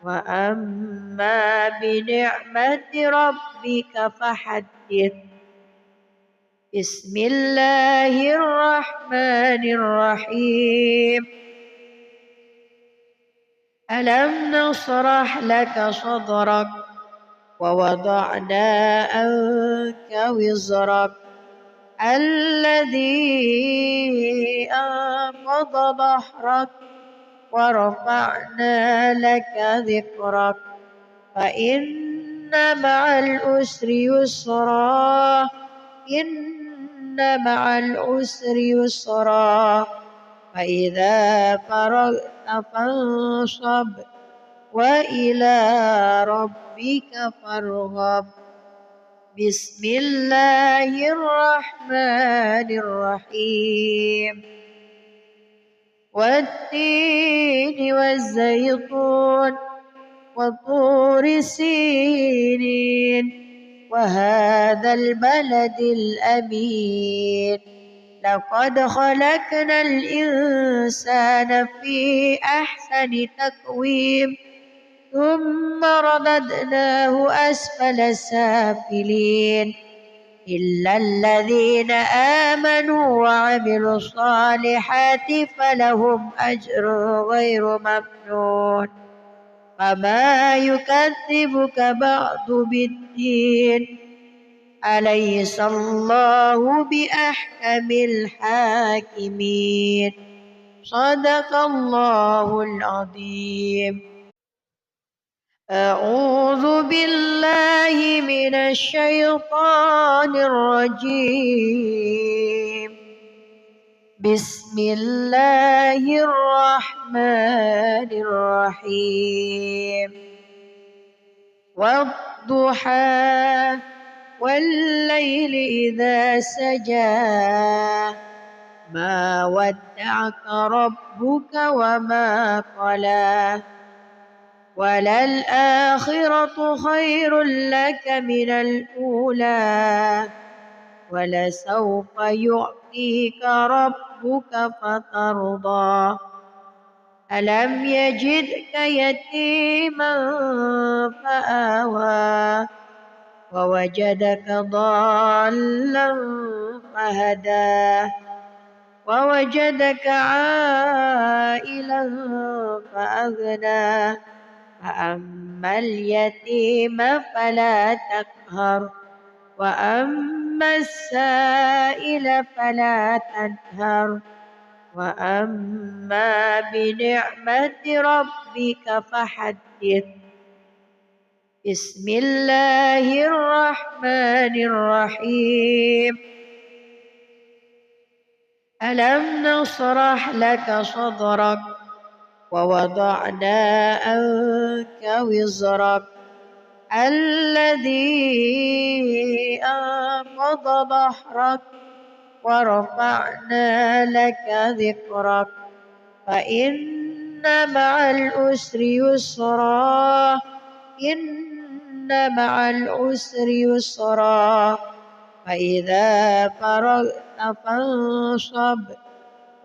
وأما بنعمة ربك فحدث. بسم الله الرحمن الرحيم. ألم نشرح لك صدرك ووضعنا عنك وزرك الذي أنقض ظهرك ورفعنا لك ذكرك فإن مع العسر يسرا إن مع العسر يسرا فإذا فرغت فانصب وإلى ربك فارغب. بسم الله الرحمن الرحيم. والتين والزيتون وطور سينين وهذا البلد الأمين. لقد خلقنا الإنسان في أحسن تقويم ثم رددناه أسفل سافلين إلا الذين آمنوا وعملوا الصالحات فلهم أجر غير ممنون. فما يكذبك بعد بالدين أليس الله بأحكم الحاكمين. صدق الله العظيم. أعوذ بالله من الشيطان الرجيم. بسم الله الرحمن الرحيم. والضحى والليل إذا سجى ما ودعك ربك وما قلى وللآخرة خير لك من الأولى ولسوف يعطيك ربك فترضى. ألم يجدك يتيما فآوى ووجدك ضالا فهدى ووجدك عائلا فأغنى. فأما اليتيم فلا تقهر وأما السائل فلا تنهر وأما بنعمة ربك فحدث. بسم الله الرحمن الرحيم. ألم نشرح لك صدرك ووضعنا عنك وزرك الذي أنقض ظهرك ورفعنا لك ذكرك فإن مع العسر يسرا إن مع العسر يسرا فإذا فرغت فانصب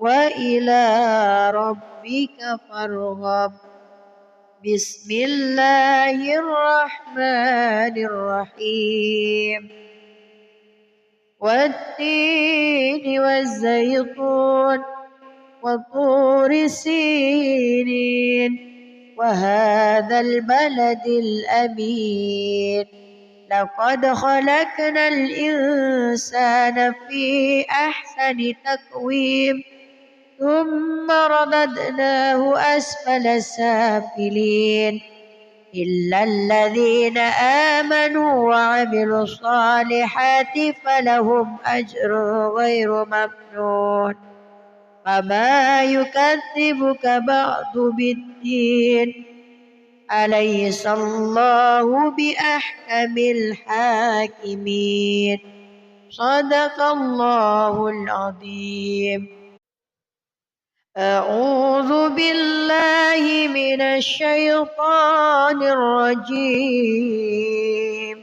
وإلى ربك فارغب. بسم الله الرحمن الرحيم. والتين والزيتون وطور سينين وهذا البلد الأمين. لقد خلقنا الإنسان في أحسن تقويم ثم رددناه أسفل سافلين إلا الذين آمنوا وعملوا الصالحات فلهم أجر غير ممنون. فما يكذبك بعد بالدين أليس الله بأحكم الحاكمين. صدق الله العظيم. أعوذ بالله من الشيطان الرجيم.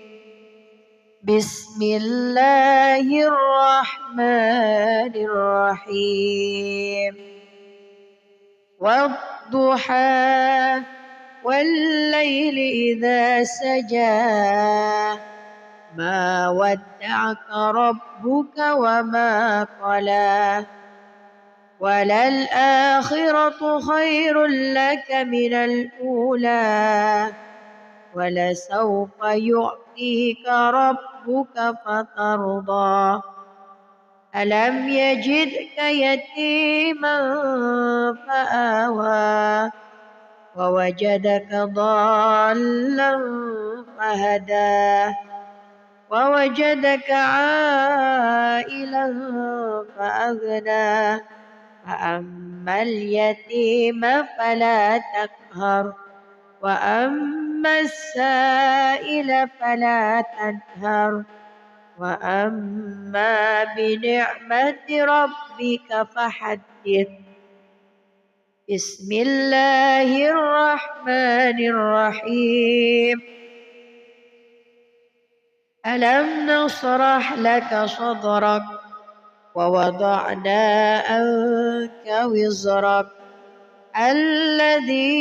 بسم الله الرحمن الرحيم. والضحى والليل إذا سجى ما ودعك ربك وما قلى وللآخرة خير لك من الأولى ولسوف يعطيك ربك فترضى. ألم يجدك يتيما فآوى ووجدك ضالا فهدى ووجدك عائلا فأغنى. فأما اليتيم فلا تقهر وأما السائل فلا تنهر وأما بنعمة ربك فحدث. بسم الله الرحمن الرحيم. ألم نشرح لك صدرك ووضعنا عنك وزرك الذي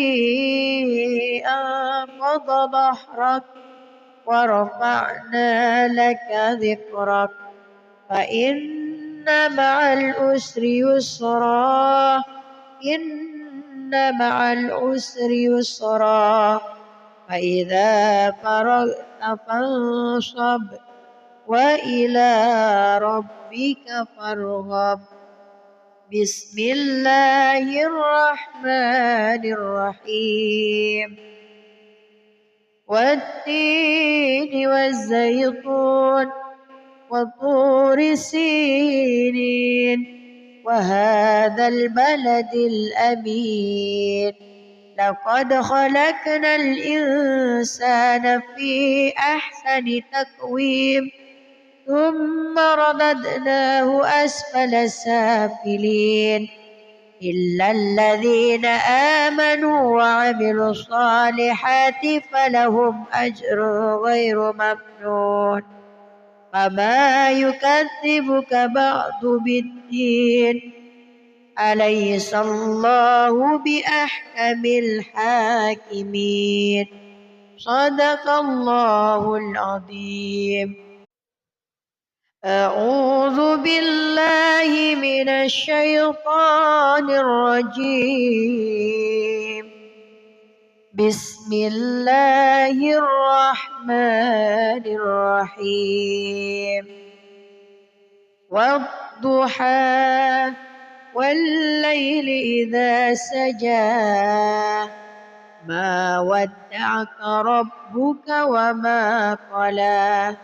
أنقض ظهرك ورفعنا لك ذكرك فإن مع العسر يسرا إن مع العسر يسرا فإذا فرغت فانصب وإلى ربك فارغب. بسم الله الرحمن الرحيم. والتين والزيتون وطور سينين وهذا البلد الأمين لقد خلقنا الإنسان في أحسن تقويم ثم رددناه أسفل سافلين إلا الذين آمنوا وعملوا الصالحات فلهم أجر غير ممنون. فما يكذبك بعد بالدين أليس الله بأحكم الحاكمين. صدق الله العظيم. أعوذ بالله من الشيطان الرجيم. بسم الله الرحمن الرحيم. والضحى والليل إذا سجى ما ودعك ربك وما قلى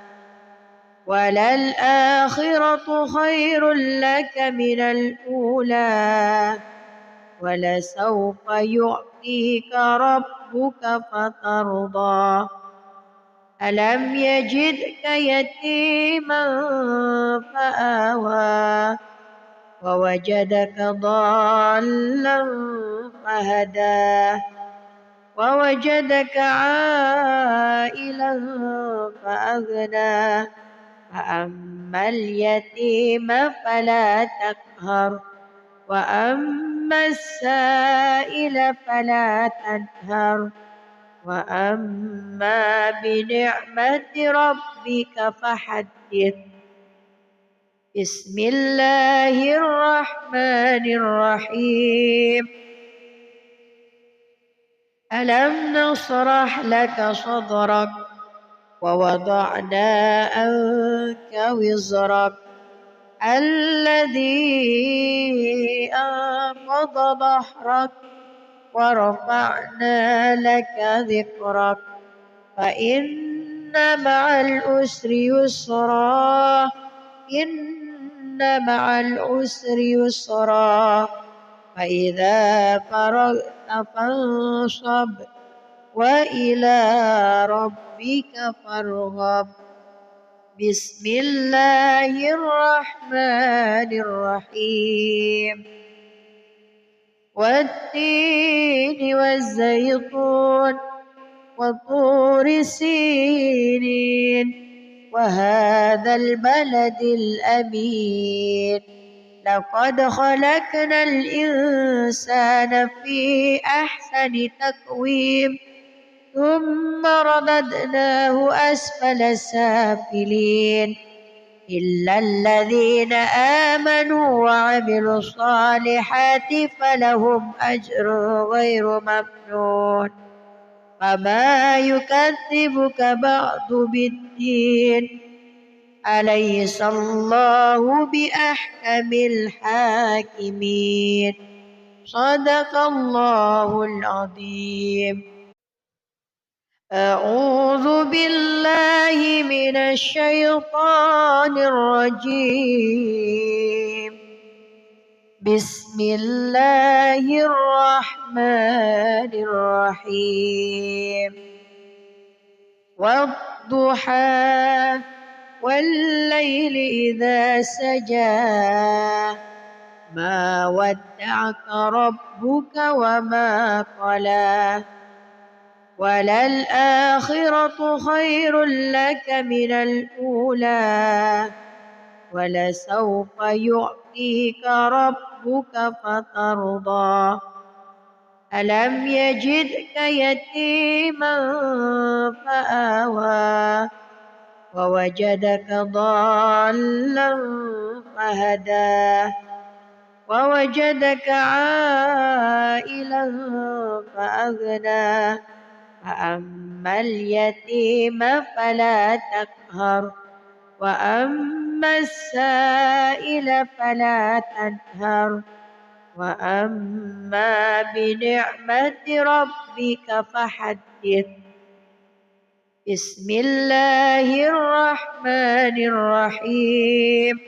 وللآخرة خير لك من الأولى ولسوف يعطيك ربك فترضى. ألم يجدك يتيما فآوى ووجدك ضالا فهدى ووجدك عائلا فأغنى فأما اليتيم فلا تقهر وأما السائل فلا تنهر وأما بنعمة ربك فحدث. بسم الله الرحمن الرحيم. ألم نشرح لك صدرك ووضعنا عنك وزرك الذي أنقض ظهرك ورفعنا لك ذكرك فإن مع العسر يسرا إن مع العسر يسرا فإذا فرغت فانصب وإلى ربك فارغب. بسم الله الرحمن الرحيم. والتين والزيتون وطور سينين وهذا البلد الأمين لقد خلقنا الإنسان في أحسن تقويم ثم رددناه أسفل سافلين إلا الذين آمنوا وعملوا الصالحات فلهم أجر غير ممنون. فما يكذبك بعد بالدين أليس الله بأحكم الحاكمين. صدق الله العظيم. أعوذ بالله من الشيطان الرجيم. بسم الله الرحمن الرحيم والضحى والليل إذا سجى ما ودعك ربك وما قلى وللآخرة خير لك من الأولى ولسوف يعطيك ربك فترضى ألم يجدك يتيما فآوى ووجدك ضالا فهدى ووجدك عائلا فأغنى فأما اليتيم فلا تقهر وأما السائل فلا تنهر وأما بنعمة ربك فحدث بسم الله الرحمن الرحيم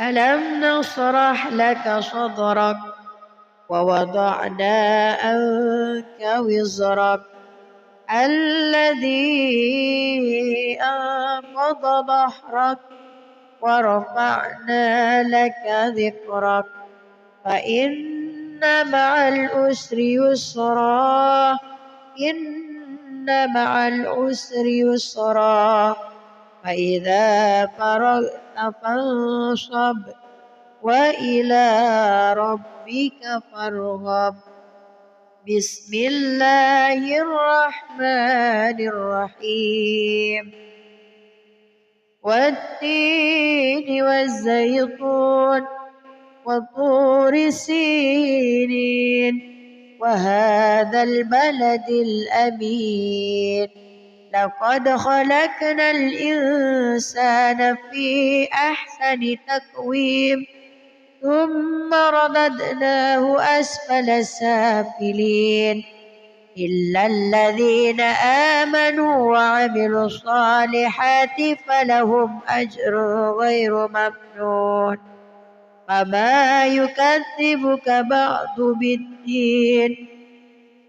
ألم نشرح لك صدرك ووضعنا عنك وزرك الذي أنقض ظهرك ورفعنا لك ذكرك فإن مع العسر يسرا إن مع العسر يسرا فإذا فرغت فانصب وإلى ربك فارغب بسم الله الرحمن الرحيم والتين والزيتون وطور سينين وهذا البلد الأمين لقد خلقنا الإنسان في أحسن تقويم ثم رددناه أسفل سافلين إلا الذين آمنوا وعملوا الصالحات فلهم أجر غير ممنون فما يكذبك بعد بالدين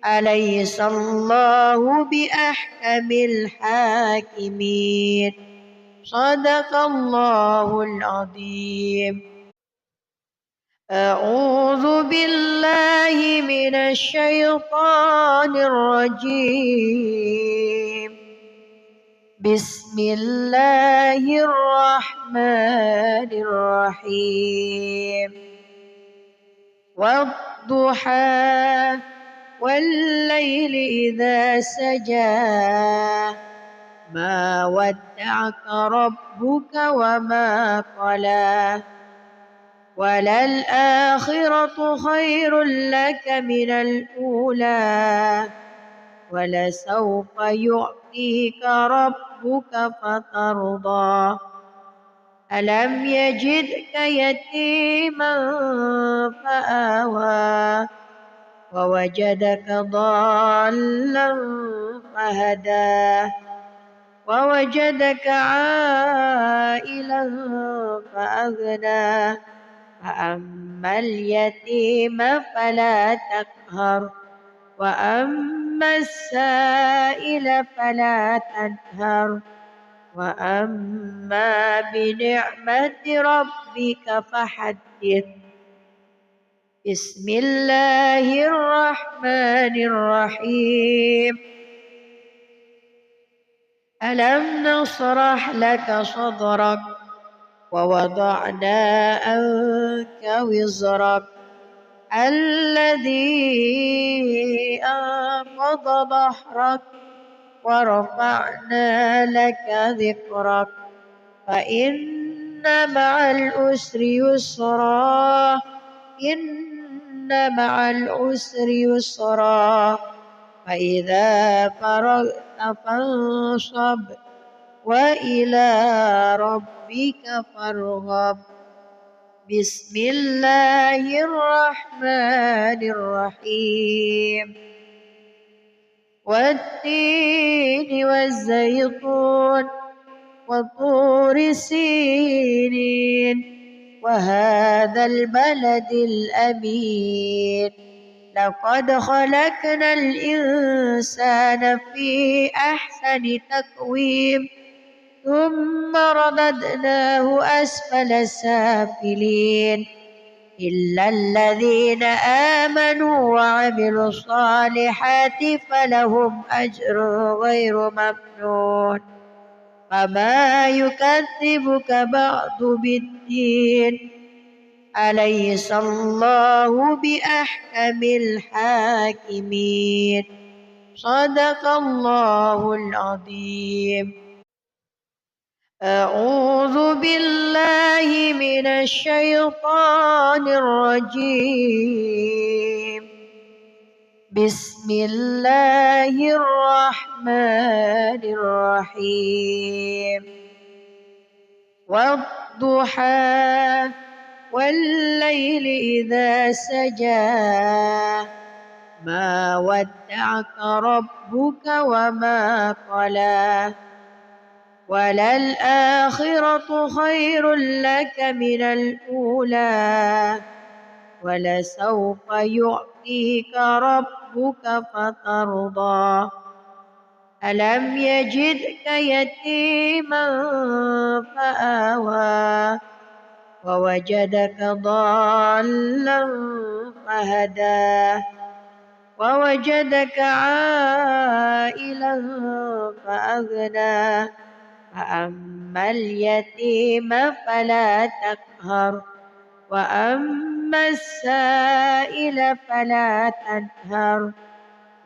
أليس الله بأحكم الحاكمين صدق الله العظيم أعوذ بالله من الشيطان الرجيم بسم الله الرحمن الرحيم والضحى والليل إذا سجى ما ودعك ربك وما قلى وللآخرة خير لك من الأولى ولسوف يعطيك ربك فترضى ألم يجدك يتيما فآوى ووجدك ضالا فهدى ووجدك عائلا فأغنى فأما اليتيم فلا تقهر وأما السائل فلا تنهر وأما بنعمة ربك فحدث بسم الله الرحمن الرحيم ألم نشرح لك صدرك ووضعنا عنك وزرك الذي أنقض ظهرك ورفعنا لك ذكرك فإن مع العسر يسرا إن مع العسر يسرا فإذا فرغت فانصب وإلى ربك فارغب بسم الله الرحمن الرحيم والتين والزيتون وطور سينين وهذا البلد الأمين لقد خلقنا الإنسان في أحسن تقويم ثم رددناه أسفل سافلين إلا الذين آمنوا وعملوا الصالحات فلهم أجر غير ممنون فما يكذبك بعد بالدين أليس الله بأحكم الحاكمين صدق الله العظيم. أعوذ بالله من الشيطان الرجيم. بسم الله الرحمن الرحيم. والضحى والليل إذا سجى ما ودعك ربك وما قلى وللآخرة خير لك من الأولى ولسوف يعطيك ربك فترضى ألم يجدك يتيما فآوى ووجدك ضالا فهدى ووجدك عائلا فأغنى فأما اليتيم فلا تقهر وأما السائل فلا تنهر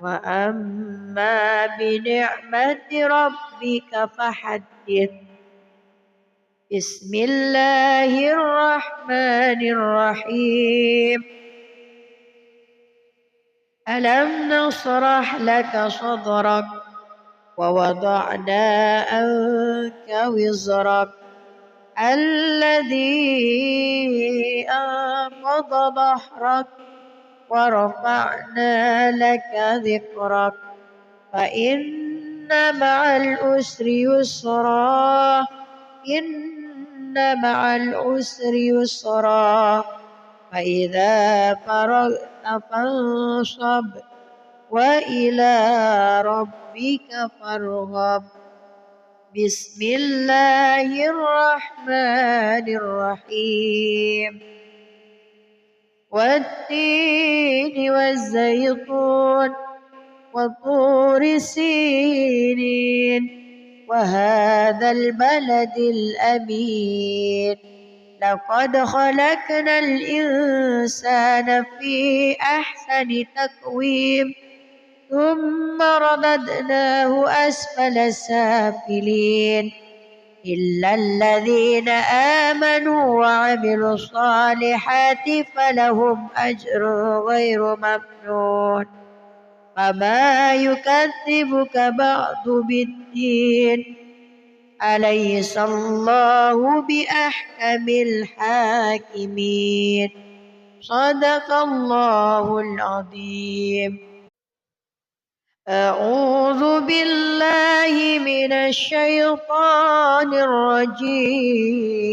وأما بنعمة ربك فحدث. بسم الله الرحمن الرحيم. ألم نشرح لك صدرك ووضعنا عنك وزرك الذي أنقض ظهرك ورفعنا لك ذكرك فإن مع العسر يسرا إن مع العسر يسرا فإذا فرغت فانصب وإلى ربك فارغب. بسم الله الرحمن الرحيم. والتين والزيتون وطور سينين وهذا البلد الأمين لقد خلقنا الإنسان في أحسن تقويم ثم رددناه أسفل سافلين إلا الذين آمنوا وعملوا الصالحات فلهم أجر غير ممنون فما يكذبك بعد بالدين أليس الله بأحكم الحاكمين صدق الله العظيم. أعوذ بالله من الشيطان الرجيم.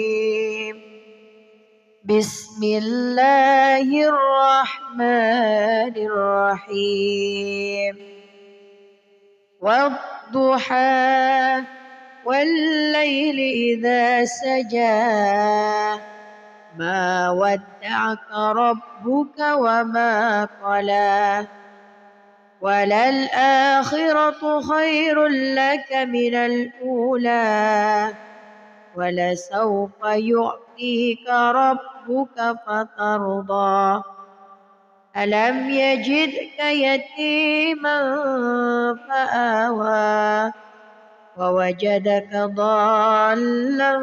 بسم الله الرحمن الرحيم. والضحى والليل إذا سجى ما ودعك ربك وما قلى وللآخرة خير لك من الأولى ولسوف يعطيك ربك فترضى ألم يجدك يتيما فآوى ووجدك ضالا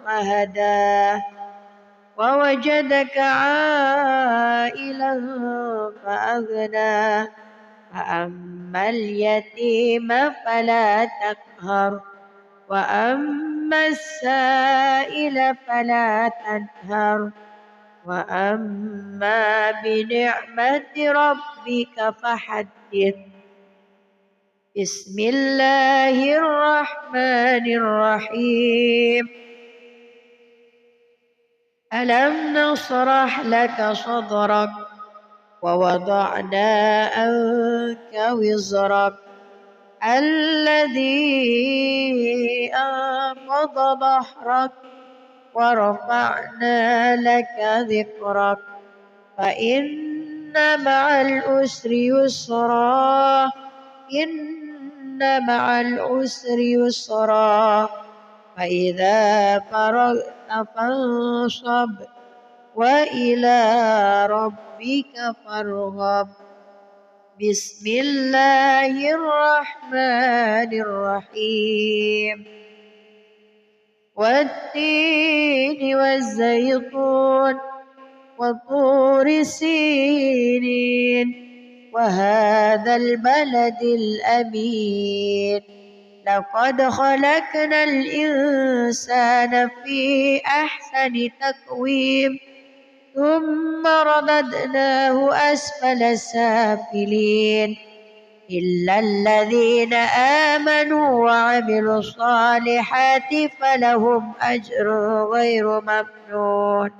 فهدى ووجدك عائلا فأغنى فأما اليتيم فلا تقهر وأما السائل فلا تنهر وأما بنعمة ربك فحدث. بسم الله الرحمن الرحيم. ألم نشرح لك صدرك ووضعنا عنك وزرك الذي أنقض ظهرك ورفعنا لك ذكرك فإن مع العسر يسرا إن مع العسر يسرا فإذا فرغت فانصب وإلى ربك فارغب بسم الله الرحمن الرحيم والتين والزيتون وطور سينين وهذا البلد الأمين لقد خلقنا الإنسان في أحسن تقويم ثم رددناه أسفل سافلين إلا الذين آمنوا وعملوا الصالحات فلهم أجر غير ممنون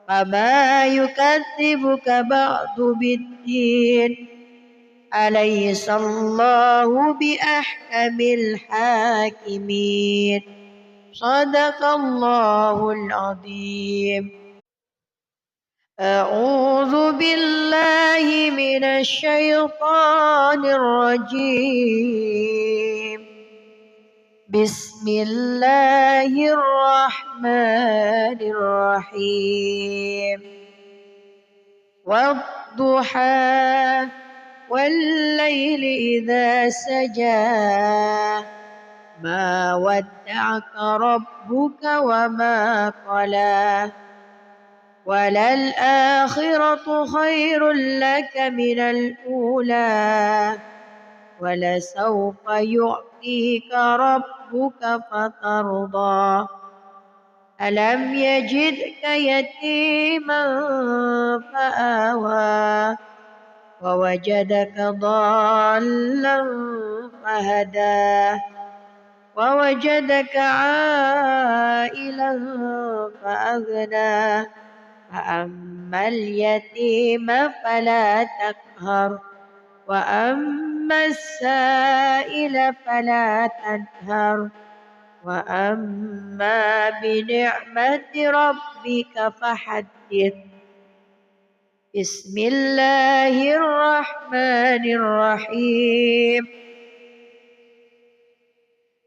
فما يكذبك بعد بالدين أليس الله بأحكم الحاكمين صدق الله العظيم. أعوذ بالله من الشيطان الرجيم بسم الله الرحمن الرحيم والضحى والليل إذا سجى ما ودعك ربك وما قلى وللآخرة خير لك من الأولى ولسوف يعطيك ربك فترضى ألم يجدك يتيما فآوى ووجدك ضالا فهدى ووجدك عائلا فأغنى فأما اليتيم فلا تقهر وأما السائل فلا تنهر وأما بنعمة ربك فحدث بسم الله الرحمن الرحيم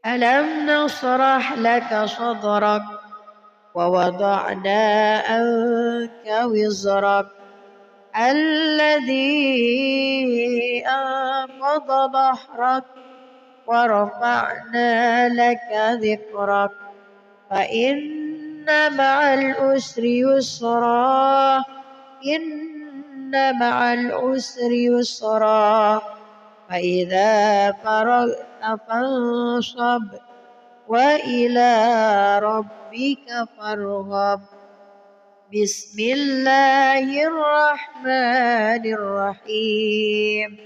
ألم نشرح لك صدرك ووضعنا عنك وزرك الذي أنقض ظهرك ورفعنا لك ذكرك فإن مع العسر يسرا إن مع العسر يسرا فإذا فرغت فانصب وإلى ربك فارغب بسم الله الرحمن الرحيم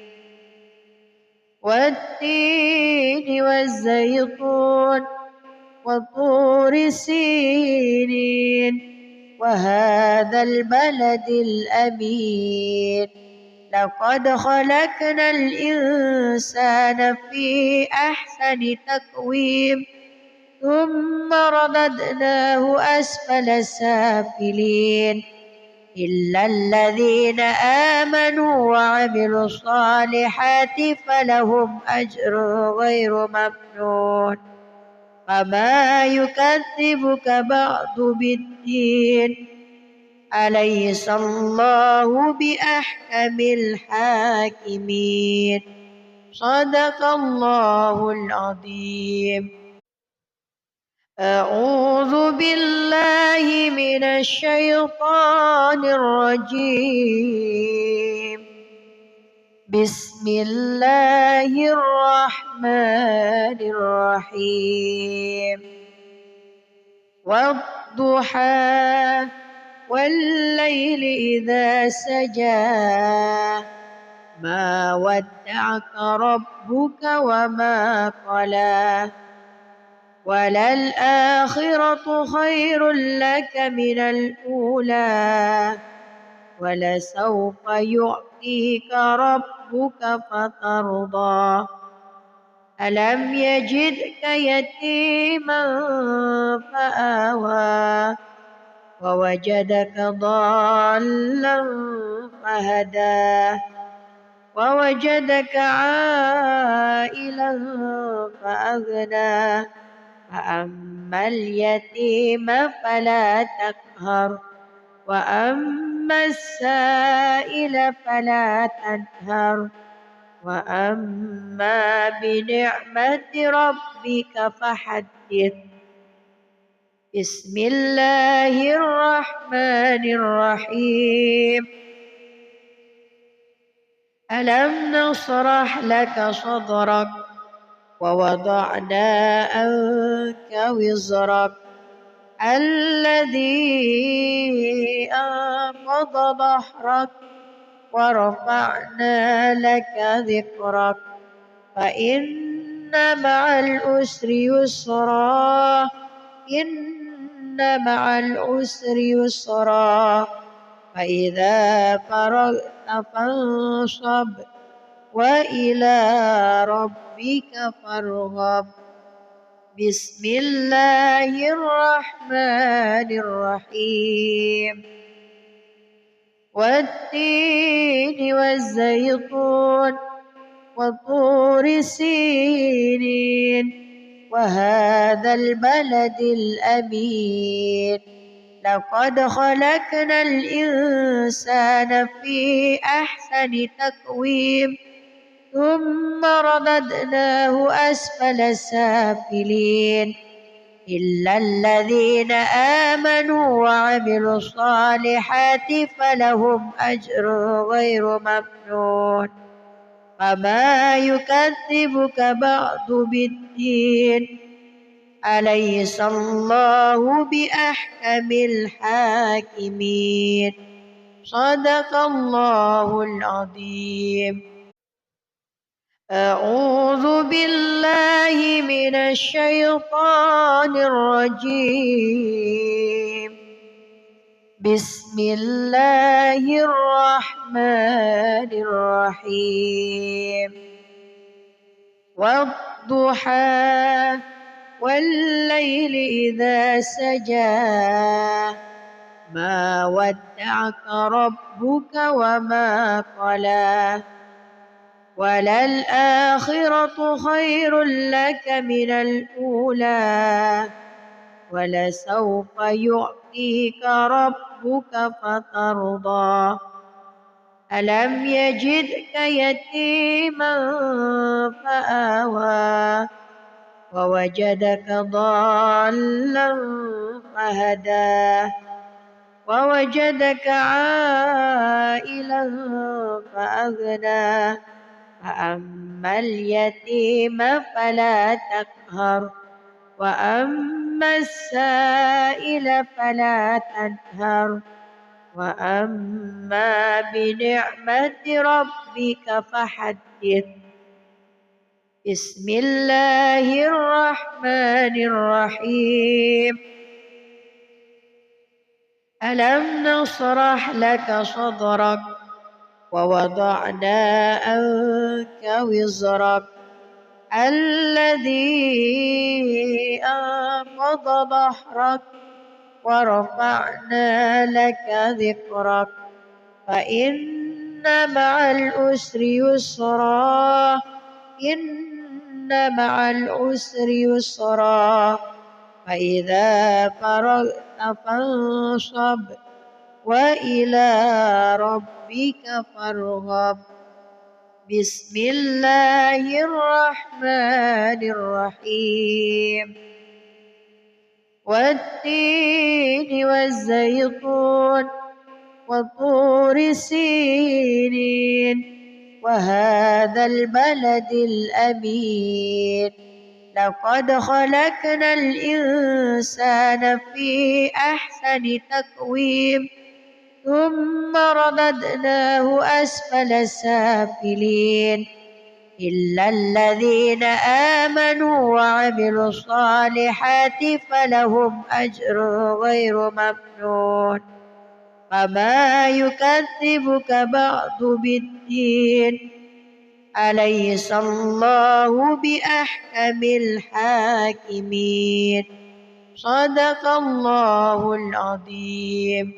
والتين والزيتون وطور سينين وهذا البلد الأمين لقد خلقنا الإنسان في أحسن تقويم ثم رددناه أسفل سافلين إلا الذين آمنوا وعملوا الصالحات فلهم أجر غير ممنون فما يكذبك بعد بالدين أليس الله بأحكم الحاكمين صدق الله العظيم. أعوذ بالله من الشيطان الرجيم بسم الله الرحمن الرحيم والضحى والليل إذا سجى ما ودعك ربك وما قلى وللآخرة خير لك من الأولى ولسوف يعطيك ربك فترضى ألم يجدك يتيما فآوى ووجدك ضالا فهدى ووجدك عائلا فأغنى فأما اليتيم فلا تقهر وأما السائل فلا تنهر وأما بنعمة ربك فحدث بسم الله الرحمن الرحيم ألم نشرح لك صدرك ووضعنا عنك وزرك الذي أنقض ظهرك ورفعنا لك ذكرك فإن مع العسر يسرا إن مع العسر يسرا فإذا فرغت فانصب وإلى ربك فارغب بسم الله الرحمن الرحيم والتين والزيتون وطور سينين وهذا البلد الأمين لقد خلقنا الإنسان في أحسن تقويم ثم رددناه أسفل سافلين إلا الذين آمنوا وعملوا الصالحات فلهم أجر غير ممنون فما يكذبك بعد بالدين أليس الله بأحكم الحاكمين صدق الله العظيم أعوذ بالله من الشيطان الرجيم بسم الله الرحمن الرحيم والضحى والليل إذا سجى ما ودعك ربك وما قلى وللآخرة خير لك من الأولى ولسوف يعطيك ربك فترضى ألم يجدك يتيما فآوى ووجدك ضالا فهدى ووجدك عائلا فأغنى فأما اليتيم فلا تقهر وأما السائل فلا تنهر وأما بنعمة ربك فحدث بسم الله الرحمن الرحيم ألم نشرح لك صدرك ووضعنا عنك وزرك الذي أنقض ظهرك ورفعنا لك ذكرك فإن مع العسر يسرا إن مع العسر يسرا فإذا فرغت فانصب وإلى ربك فارغب بسم الله الرحمن الرحيم والتين والزيتون وطور سينين وهذا البلد الأمين لقد خلقنا الإنسان في أحسن تقويم ثم رددناه أسفل سافلين إلا الذين آمنوا وعملوا الصالحات فلهم أجر غير ممنون فما يكذبك بعد بالدين أليس الله بأحكم الحاكمين صدق الله العظيم.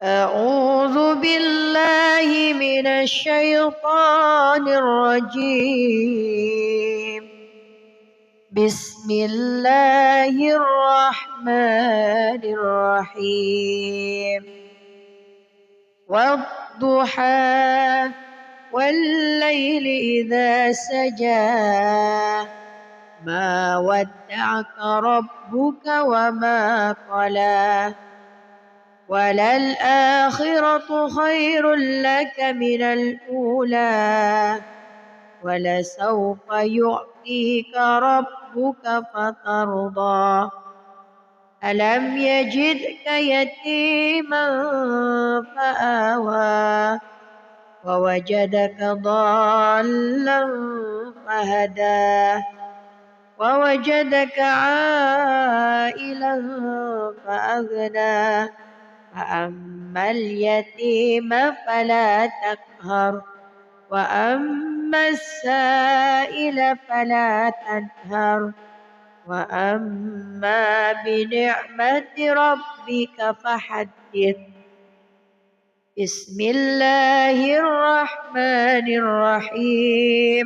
أعوذ بالله من الشيطان الرجيم. بسم الله الرحمن الرحيم. والضحى والليل إذا سجى ما ودعك ربك وما قلى وللآخرة خير لك من الأولى ولسوف يعطيك ربك فترضى ألم يجدك يتيما فآوى ووجدك ضالا فهدى ووجدك عائلا فأغنى فأما اليتيم فلا تقهر وأما السائل فلا تنهر وأما بنعمة ربك فحدث. بسم الله الرحمن الرحيم.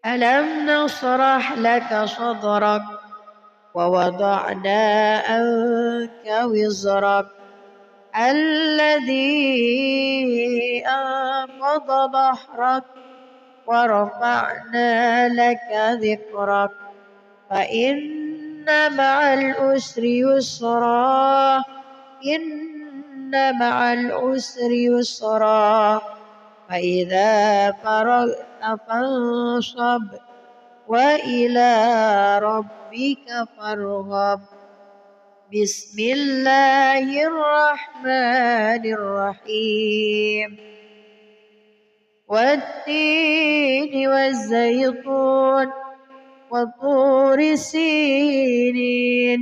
ألم نشرح لك صدرك ووضعنا عنك وزرك الذي أنقض ظهرك ورفعنا لك ذكرك فإن مع العسر يسرا إن مع العسر يسرا فإذا فرغت فانصب وإلى ربك فارغب. بسم الله الرحمن الرحيم. والتين والزيتون وطور سينين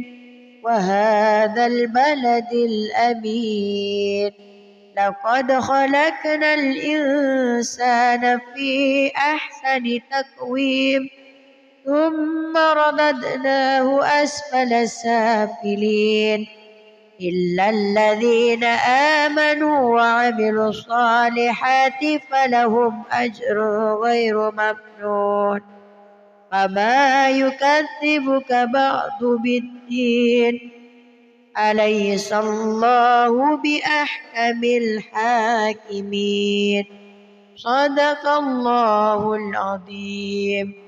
وهذا البلد الأمين لقد خلقنا الإنسان في أحسن تقويم ثم رددناه أسفل سافلين إلا الذين آمنوا وعملوا الصالحات فلهم أجر غير ممنون فما يكذبك بعد بالدين أليس الله بأحكم الحاكمين صدق الله العظيم.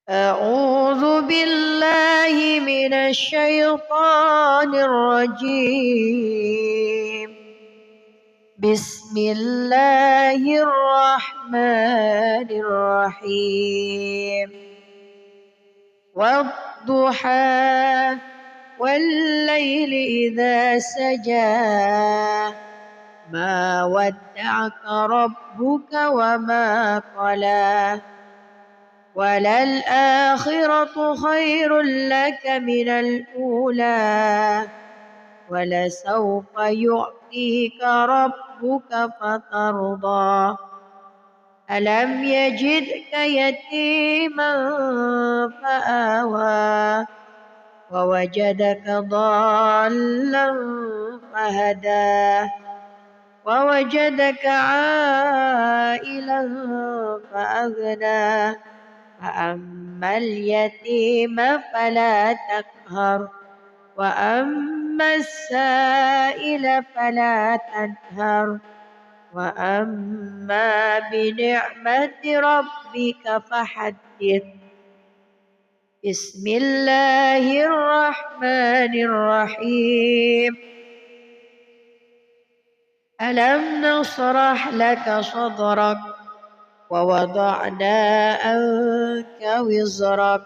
أعوذ بالله من الشيطان الرجيم. بسم الله الرحمن الرحيم. والضحى والليل إذا سجى ما ودعك ربك وما قلى وللآخرة خير لك من الأولى ولسوف يعطيك ربك فترضى ألم يجدك يتيما فآوى ووجدك ضالا فهدى ووجدك عائلا فأغنى فأما اليتيم فلا تقهر وأما السائل فلا تنهر وأما بنعمة ربك فحدث. بسم الله الرحمن الرحيم. ألم نشرح لك صدرك ووضعنا عنك وزرك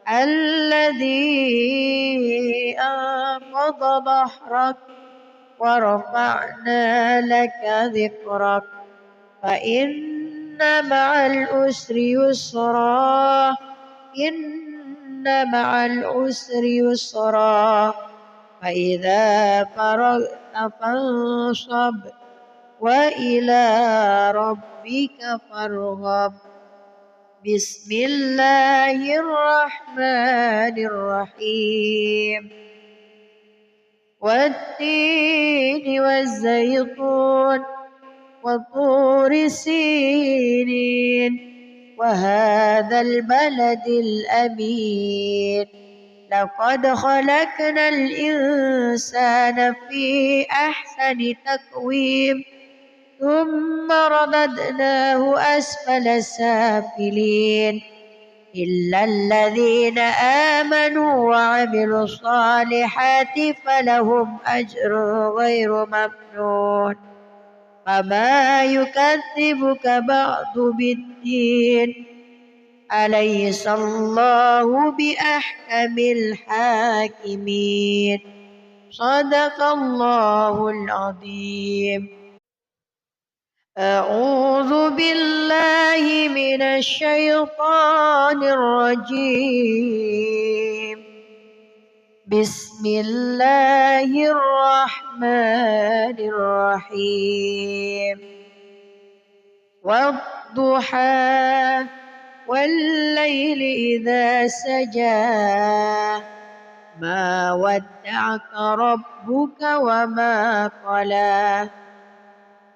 الذي أنقض ظهرك ورفعنا لك ذكرك فإن مع العسر يسرا إن مع العسر يسرا فإذا فرغت فانصب وإلى ربك فارغب بسم الله الرحمن الرحيم والتين والزيتون وطور سينين وهذا البلد الأمين لقد خلقنا الإنسان في أحسن تقويم ثم رددناه أسفل سافلين إلا الذين آمنوا وعملوا الصالحات فلهم أجر غير ممنون فما يكذبك بعد بالدين أليس الله بأحكم الحاكمين صدق الله العظيم. أعوذ بالله من الشيطان الرجيم بسم الله الرحمن الرحيم والضحى والليل إذا سجى ما ودعك ربك وما قلى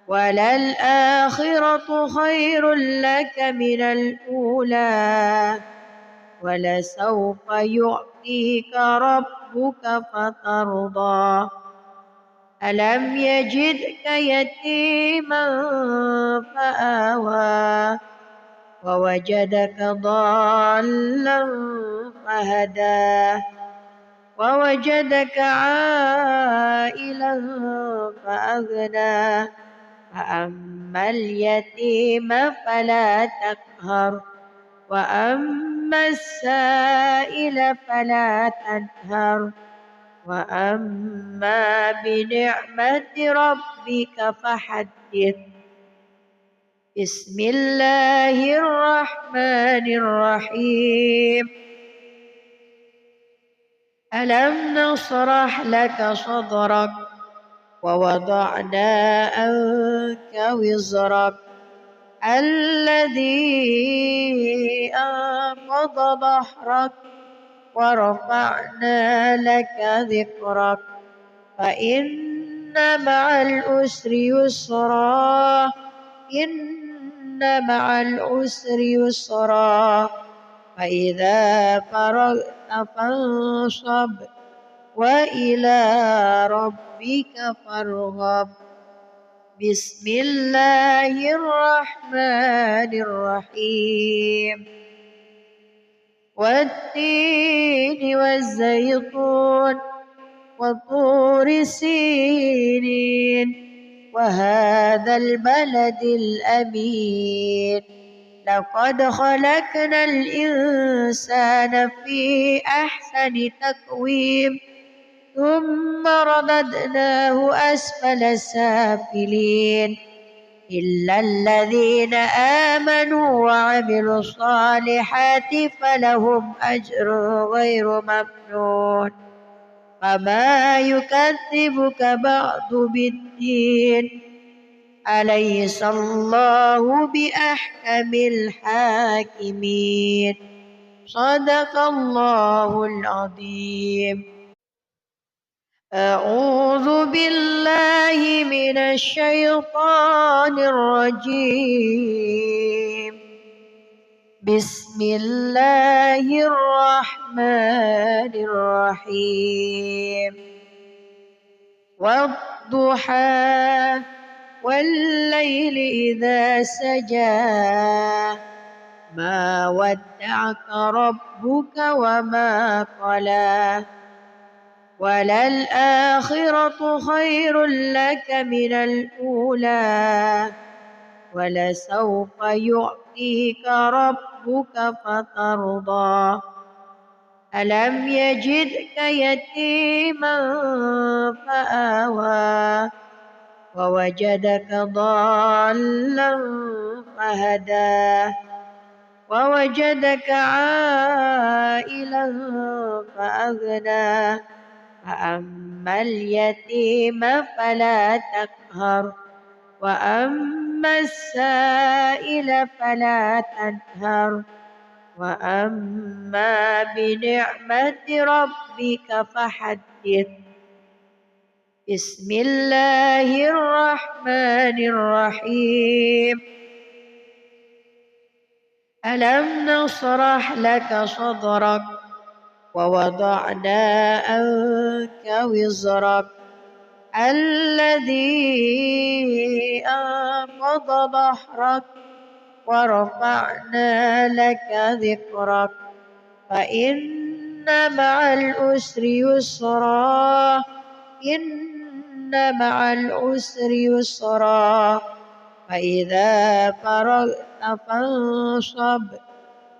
وللآخرة خير لك من الأولى ولسوف يعطيك ربك فترضى ألم يجدك يتيما فآوى ووجدك ضالا فهدى ووجدك عائلا فأغنى فأما اليتيم فلا تقهر وأما السائل فلا تنهر وأما بنعمة ربك فحدث بسم الله الرحمن الرحيم ألم نشرح لك صدرك ووضعنا عنك وزرك الذي أنقض ظهرك ورفعنا لك ذكرك فإن مع العسر يسرا إن مع العسر يسرا فإذا فرغت فانصب وإلى ربك فارغب بسم الله الرحمن الرحيم والتين والزيتون وطور سينين وهذا البلد الأمين لقد خلقنا الإنسان في أحسن تقويم ثم رددناه أسفل سافلين إلا الذين آمنوا وعملوا الصالحات فلهم أجر غير ممنون فما يكذبك بعد بالدين أليس الله بأحكم الحاكمين صدق الله العظيم. أعوذ بالله من الشيطان الرجيم بسم الله الرحمن الرحيم والضحى والليل إذا سجى ما ودعك ربك وما قلى وللآخرة خير لك من الأولى ولسوف يعطيك ربك فترضى ألم يجدك يتيما فآوى ووجدك ضالا فهدى ووجدك عائلا فأغنى فأما اليتيم فلا تقهر وأما السائل فلا تنهر وأما بنعمة ربك فحدث. بسم الله الرحمن الرحيم. ألم نشرح لك صدرك ووضعنا عنك وزرك الذي أنقض ظهرك ورفعنا لك ذكرك فإن مع العسر يسرا إن مع العسر يسرا فإذا فرغت فانصب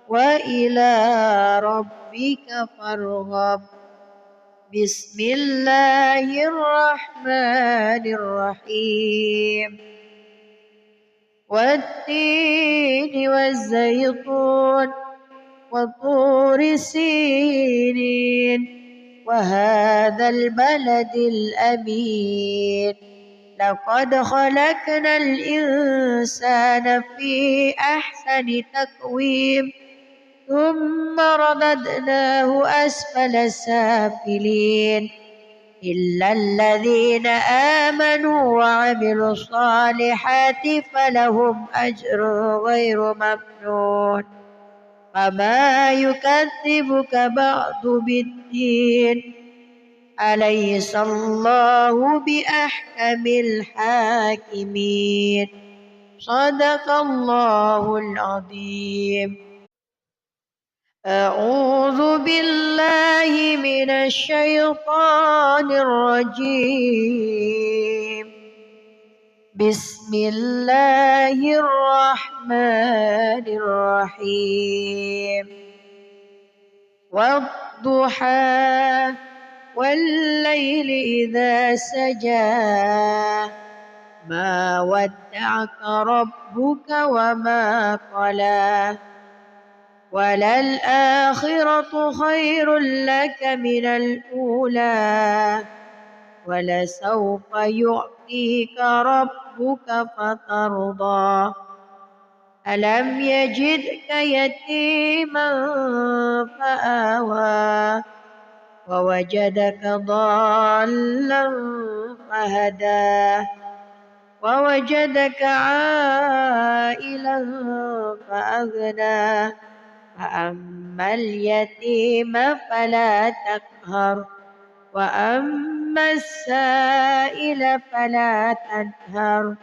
وإلى ربك فارغب. بسم الله الرحمن الرحيم. والتين والزيتون وطور سينين وهذا البلد الأمين لقد خلقنا الإنسان في أحسن تقويم ثم رددناه أسفل سافلين إلا الذين آمنوا وعملوا الصالحات فلهم أجر غير ممنون فما يكذبك بعد بالدين أليس الله بأحكم الحاكمين. صدق الله العظيم. أعوذ بالله من الشيطان الرجيم. بسم الله الرحمن الرحيم. والضحى والليل إذا سجى ما ودعك ربك وما قلى وللآخرة خير لك من الأولى ولسوف يعطيك ربك فترضى. ألم يجدك يتيما فآوى ووجدك ضالا فهدى ووجدك عائلا فأغنى فأما اليتيم فلا تقهر وأما السائل فلا تنهر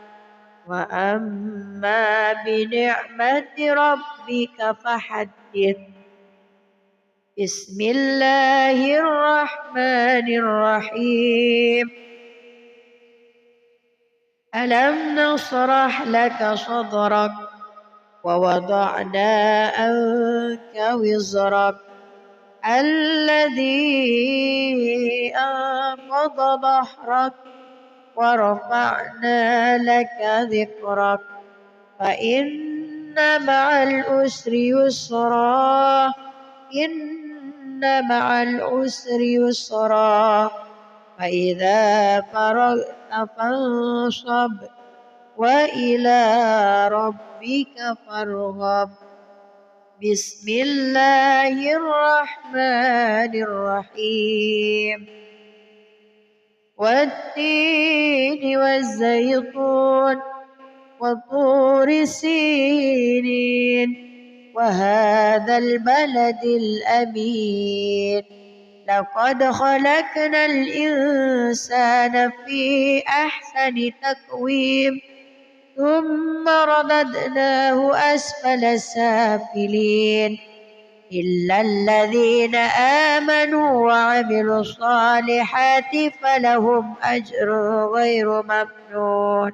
وأما بنعمة ربك فحدث. بسم الله الرحمن الرحيم. ألم نشرح لك صدرك ووضعنا عنك وزرك الذي أنقض ظهرك ورفعنا لك ذكرك فإن مع العسر يسرا إن مع العسر يسرا فإذا فرغت فانصب وإلى ربك فارغب. بسم الله الرحمن الرحيم. والتين والزيتون وطور سينين وهذا البلد الأمين لقد خلقنا الإنسان في أحسن تقويم ثم رددناه أسفل سافلين إلا الذين آمنوا وعملوا الصالحات فلهم أجر غير ممنون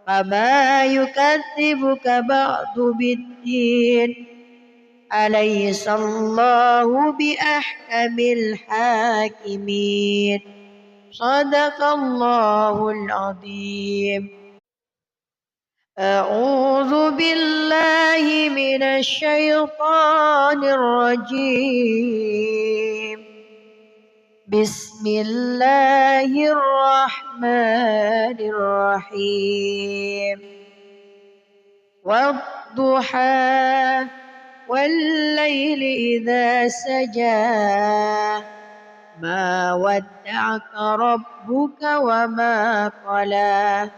فما يكذبك بعد بالدين أليس الله بأحكم الحاكمين. صدق الله العظيم. أعوذ بالله من الشيطان الرجيم. بسم الله الرحمن الرحيم. والضحى والليل إذا سجى ما ودعك ربك وما قلى